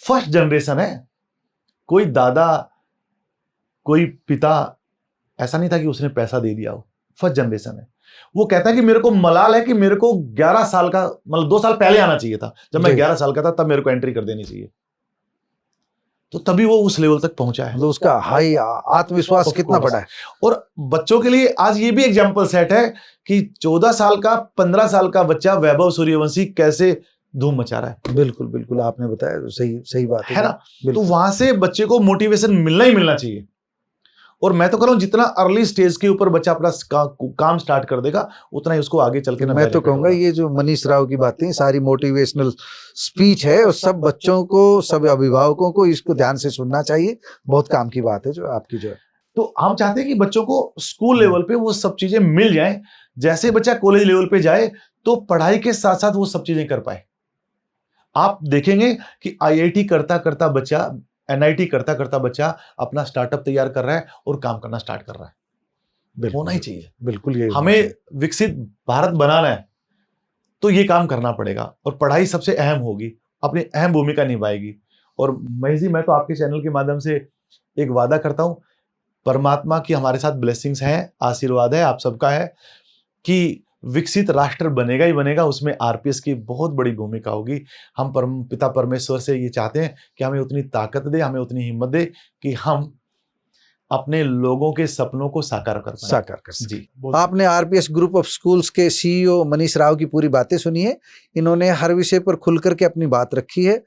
फर्स्ट जनरेशन है। कोई दादा, कोई पिता ऐसा नहीं था कि उसने पैसा दे दिया हो, फर्स्ट जनरेशन है। वो कहता है कि मेरे को मलाल है कि मेरे को 11 साल का, मतलब 2 साल पहले आना चाहिए था, जब मैं 11 साल का था तब मेरे को एंट्री कर देनी चाहिए, तो तभी वो उस लेवल तक पहुंचा है। मतलब उसका हाई आत्मविश्वास कितना बड़ा है। और बच्चों के लिए आज ये भी एग्जाम्पल सेट है कि 14 साल का, 15 साल का बच्चा वैभव सूर्यवंशी कैसे धूम मचा रहा है। बिल्कुल बिल्कुल, आपने बताया तो सही सही बात है ना? तो बिल्कुल। वहां से बच्चे को मोटिवेशन मिलना ही मिलना चाहिए। और मैं तो कह रहा हूं जितना अर्ली स्टेज के ऊपर बच्चा अपना काम स्टार्ट कर देगा उतना ही उसको आगे चल के ना मैं तो कहूंगा ये जो मनीष राव की बातें सारी मोटिवेशनल स्पीच है और सब बच्चों को, सब अभिभावकों को इसको ध्यान से सुनना चाहिए। बहुत काम की बात है जो आपकी जो है। तो हम चाहते हैं कि बच्चों को स्कूल लेवल पे वो सब चीजें मिल जाएं, जैसे बच्चा कॉलेज लेवल पे जाए तो पढ़ाई के साथ साथ वो सब चीजें कर पाए। आप देखेंगे कि आईआईटी करता करता बच्चा, एनआईटी करता करता बच्चा अपना स्टार्टअप तैयार कर रहा है और काम करना स्टार्ट कर रहा है। होना ही चाहिए। बिल्कुल, ये हमें विकसित भारत बनाना है तो ये काम करना पड़ेगा और पढ़ाई सबसे अहम होगी, अपनी अहम भूमिका निभाएगी। और महेश जी, मैं तो आपके चैनल के माध्यम से एक वादा करता हूं, परमात्मा की हमारे साथ ब्लेसिंग्स हैं, आशीर्वाद है, आप सबका है कि विकसित राष्ट्र बनेगा ही बनेगा, उसमें आरपीएस की बहुत बड़ी भूमिका होगी। हम पिता परमेश्वर से ये चाहते हैं कि हमें उतनी ताकत दे, हमें उतनी हिम्मत दे कि हम अपने लोगों के सपनों को साकार कर सकें। जी, आपने आरपीएस ग्रुप ऑफ स्कूल्स के सीईओ मनीष राव की पूरी बातें सुनी है। इन्होंने हर विषय पर खुल करके अपनी बात रखी है।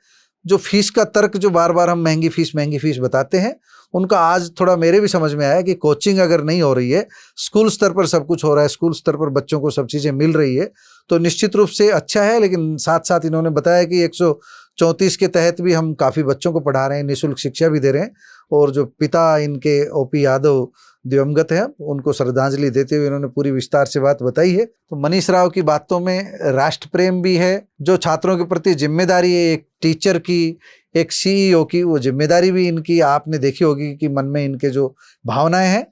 जो फीस का तर्क जो बार बार हम महंगी फीस बताते हैं, उनका आज थोड़ा मेरे भी समझ में आया कि कोचिंग अगर नहीं हो रही है, स्कूल स्तर पर सब कुछ हो रहा है, स्कूल स्तर पर बच्चों को सब चीज़ें मिल रही है, तो निश्चित रूप से अच्छा है। लेकिन साथ साथ इन्होंने बताया कि 134 के तहत भी हम काफ़ी बच्चों को पढ़ा रहे हैं, निःशुल्क शिक्षा भी दे रहे हैं। और जो पिता इनके ओपी यादव दिवंगत हैं, उनको श्रद्धांजलि देते हुए इन्होंने पूरी विस्तार से बात बताई है। तो मनीष राव की बातों में राष्ट्र प्रेम भी है, जो छात्रों के प्रति जिम्मेदारी है, एक टीचर की, एक सीईओ की, वो जिम्मेदारी भी इनकी आपने देखी होगी कि मन में इनके जो भावनाएं हैं।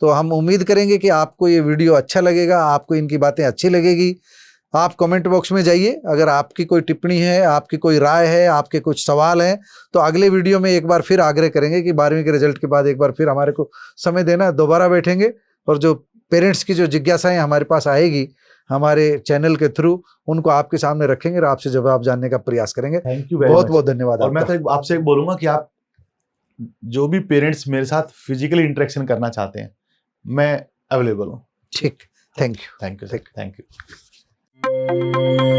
तो हम उम्मीद करेंगे कि आपको ये वीडियो अच्छा लगेगा, आपको इनकी बातें अच्छी लगेगी। आप कमेंट बॉक्स में जाइए, अगर आपकी कोई टिप्पणी है, आपकी कोई राय है, आपके कुछ सवाल हैं, तो अगले वीडियो में एक बार फिर आग्रह करेंगे कि 12वीं के रिजल्ट के बाद एक बार फिर हमारे को समय देना, दोबारा बैठेंगे और जो पेरेंट्स की जो जिज्ञासाएं हमारे पास आएगी हमारे चैनल के थ्रू, उनको आपके सामने रखेंगे और आपसे जवाब जानने का प्रयास करेंगे। थैंक यू बहुत बहुत धन्यवाद। और मैं तो आपसे एक बोलूंगा कि आप जो भी पेरेंट्स मेरे साथ फिजिकली इंटरेक्शन करना चाहते हैं, मैं अवेलेबल हूँ। ठीक, थैंक यू। Thank you.